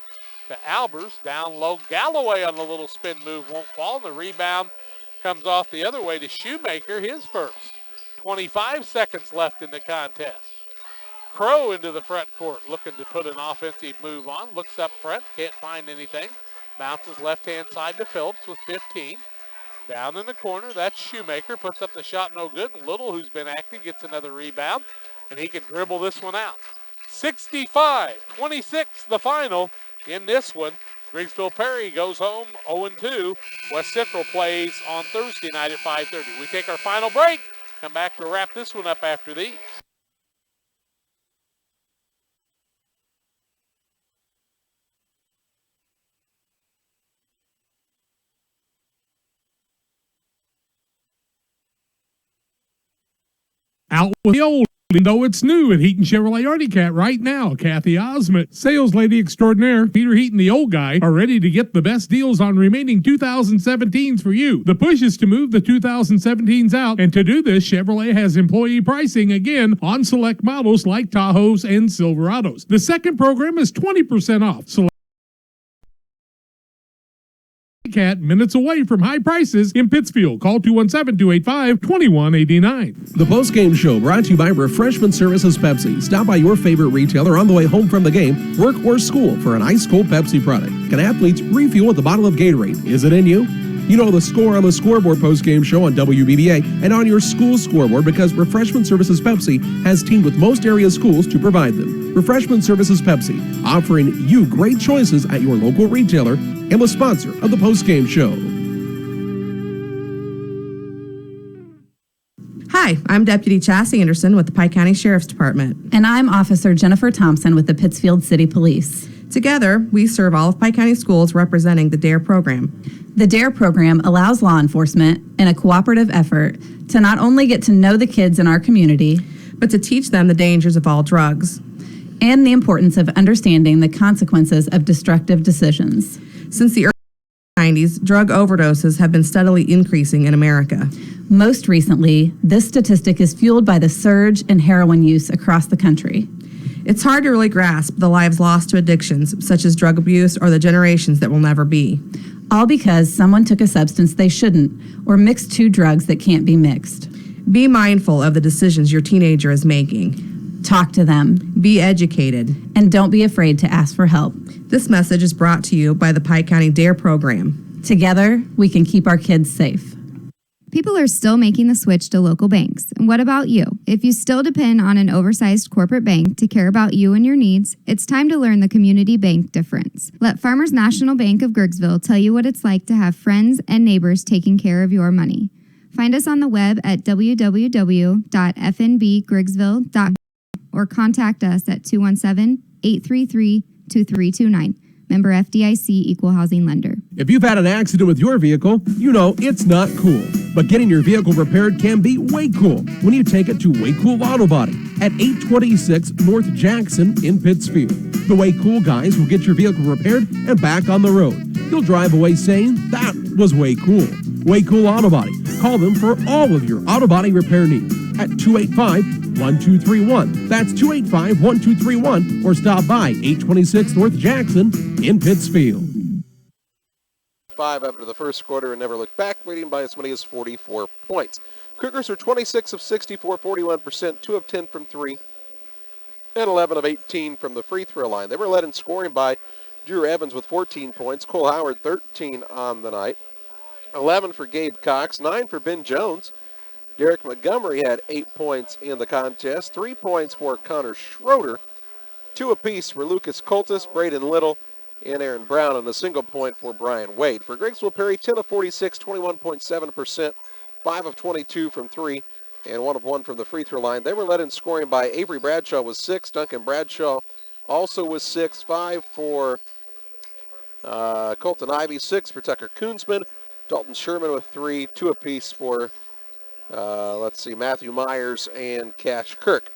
to Albers. Down low, Galloway on the little spin move, won't fall. The rebound comes off the other way to Shoemaker, his first. 25 seconds left in the contest. Crow into the front court, looking to put an offensive move on. Looks up front, can't find anything. Bounces left-hand side to Phillips with 15. Down in the corner, that's Shoemaker. Puts up the shot, no good. Little, who's been active, gets another rebound, and he can dribble this one out. 65-26, the final in this one. Griggsville Perry goes home 0-2. West Central plays on Thursday night at 5:30. We take our final break. Come back to wrap this one up after these. Out with the old, even though it's new at Heaton Chevrolet Artie Cat right now. Kathy Osment, sales lady extraordinaire, Peter Heaton, the old guy, are ready to get the best deals on remaining 2017s for you. The push is to move the 2017s out, and to do this, Chevrolet has employee pricing again on select models like Tahoes and Silverados. The second program is 20% off. Cat, minutes away from high prices in Pittsfield. Call 217-285-2189. The postgame show brought to you by Refreshment Services Pepsi. Stop by your favorite retailer on the way home from the game, work, or school for an ice-cold Pepsi product. Can athletes refuel with a bottle of Gatorade? Is it in you? You know the score on the scoreboard postgame show on WBBA and on your school scoreboard because Refreshment Services Pepsi has teamed with most area schools to provide them. Refreshment Services Pepsi, offering you great choices at your local retailer and the sponsor of the postgame show. Hi, I'm Deputy Chassie Anderson with the Pike County Sheriff's Department. And I'm Officer Jennifer Thompson with the Pittsfield City Police. Together, we serve all of Pike County schools representing the DARE program. The DARE program allows law enforcement, in a cooperative effort, to not only get to know the kids in our community, but to teach them the dangers of all drugs and the importance of understanding the consequences of destructive decisions. Since the early 90s, drug overdoses have been steadily increasing in America. Most recently, this statistic is fueled by the surge in heroin use across the country. It's hard to really grasp the lives lost to addictions, such as drug abuse or the generations that will never be. All because someone took a substance they shouldn't or mixed two drugs that can't be mixed. Be mindful of the decisions your teenager is making. Talk to them. Be educated. And don't be afraid to ask for help. This message is brought to you by the Pike County DARE program. Together, we can keep our kids safe. People are still making the switch to local banks. And what about you? If you still depend on an oversized corporate bank to care about you and your needs, it's time to learn the community bank difference. Let Farmers National Bank of Griggsville tell you what it's like to have friends and neighbors taking care of your money. Find us on the web at www.fnbgriggsville.com or contact us at 217-833-2329. Member FDIC, Equal Housing Lender. If you've had an accident with your vehicle, you know it's not cool. But getting your vehicle repaired can be way cool when you take it to Way Cool Auto Body at 826 North Jackson in Pittsfield. The Way Cool guys will get your vehicle repaired and back on the road. You'll drive away saying, that was way cool. Way Cool Auto Body. Call them for all of your auto body repair needs at 285-1231. That's 285-1231 or stop by 826 North Jackson in Pittsfield. 5 after the first quarter and never looked back, leading by as many as 44 points. Cougars are 26 of 64, 41%, 2 of 10 from 3, and 11 of 18 from the free throw line. They were led in scoring by Drew Evans with 14 points, Cole Howard 13 on the night, 11 for Gabe Cox, 9 for Ben Jones. Derek Montgomery had 8 points in the contest, 3 points for Connor Schroeder, 2 apiece for Lucas Coltis, Braden Little, and Aaron Brown, and a single point for Brian Wade. For Griggsville Perry, 10 of 46, 21.7%, 5 of 22 from 3, and 1 of 1 from the free throw line. They were led in scoring by Avery Bradshaw with 6, Duncan Bradshaw also with 6, 5 for Colton Ivy, 6 for Tucker Koonsman, Dalton Sherman with 3, 2 apiece for Matthew Myers and Cash Kirk.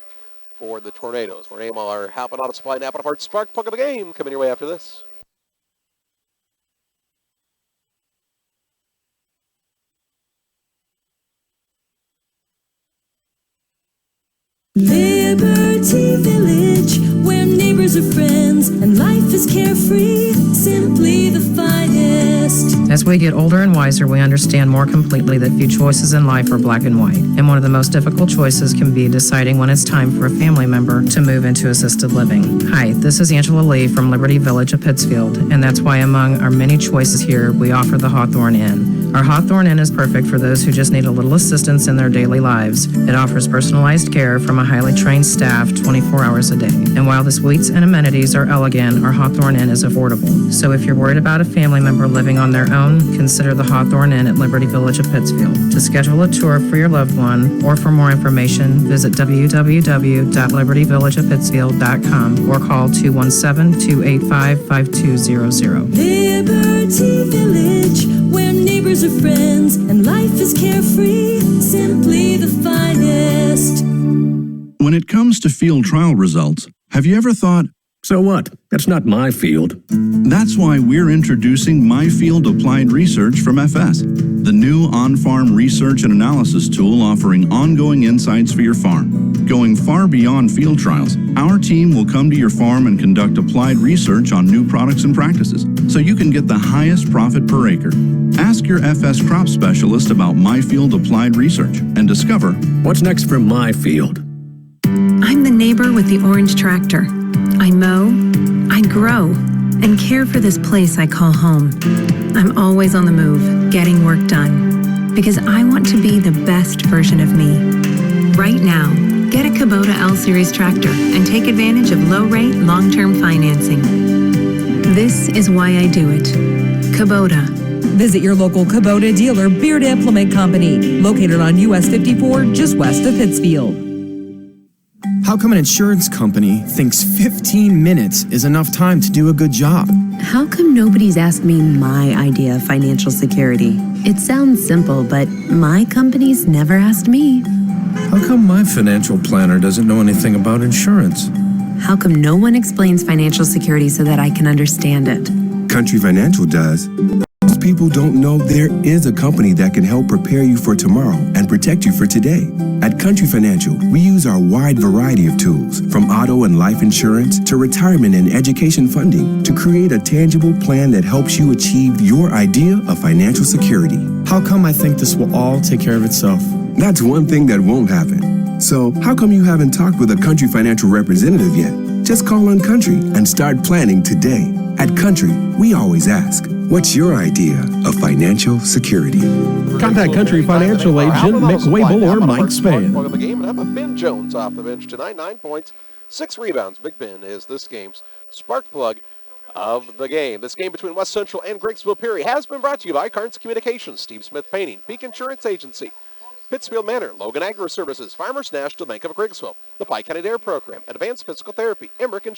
for the Tornadoes. We're able our Happen Auto Supply Napa Parts Spark Plug of the game coming your way after this. Liberty Village, where neighbors are friends and life is carefree, simply the finest. As we get older and wiser, we understand more completely that few choices in life are black and white. And one of the most difficult choices can be deciding when it's time for a family member to move into assisted living. Hi, this is Angela Lee from Liberty Village of Pittsfield, and that's why among our many choices here, we offer the Hawthorne Inn. Our Hawthorne Inn is perfect for those who just need a little assistance in their daily lives. It offers personalized care from a highly trained staff 24 hours a day. And while the suites and amenities are elegant, our Hawthorne Inn is affordable. So if you're worried about a family member living on their own, consider the Hawthorne Inn at Liberty Village of Pittsfield. To schedule a tour for your loved one or for more information, visit www.libertyvillageofpittsfield.com or call 217-285-5200. Liberty Village, where neighbors are friends and life is carefree, simply the finest. When it comes to field trial results, have you ever thought, so what? That's not my field. That's why we're introducing My Field Applied Research from FS, the new on-farm research and analysis tool offering ongoing insights for your farm. Going far beyond field trials, our team will come to your farm and conduct applied research on new products and practices, so you can get the highest profit per acre. Ask your FS crop specialist about My Field Applied Research and discover what's next for my field. I'm the neighbor with the orange tractor. I mow, I grow, and care for this place I call home. I'm always on the move, getting work done, because I want to be the best version of me. Right now, get a Kubota L-Series tractor and take advantage of low-rate, long-term financing. This is why I do it. Kubota. Visit your local Kubota dealer, Beard Implement Company, located on US 54, just west of Pittsfield. How come an insurance company thinks 15 minutes is enough time to do a good job? How come nobody's asked me my idea of financial security? It sounds simple, but my company's never asked me. How come my financial planner doesn't know anything about insurance? How come no one explains financial security so that I can understand it? Country Financial does. Most people don't know there is a company that can help prepare you for tomorrow and protect you for today. At Country Financial, we use our wide variety of tools, from auto and life insurance to retirement and education funding, to create a tangible plan that helps you achieve your idea of financial security. How come I think this will all take care of itself? That's one thing that won't happen. So, how come you haven't talked with a Country Financial representative yet? Just call on Country and start planning today. At Country, we always ask, what's your idea of financial security? Contact Country Financial Agent Mick Wable or Mike Spann. Of the game, and how about Ben Jones off the bench tonight? 9 points, 6 rebounds. Big Ben is this game's spark plug of the game. This game between West Central and Griggsville Perry has been brought to you by Carnes Communications, Steve Smith Painting, Peak Insurance Agency, Pittsfield Manor, Logan Agri Services, Farmers National Bank of Griggsville, the Pike County Dare Program, Advanced Physical Therapy, Emmerich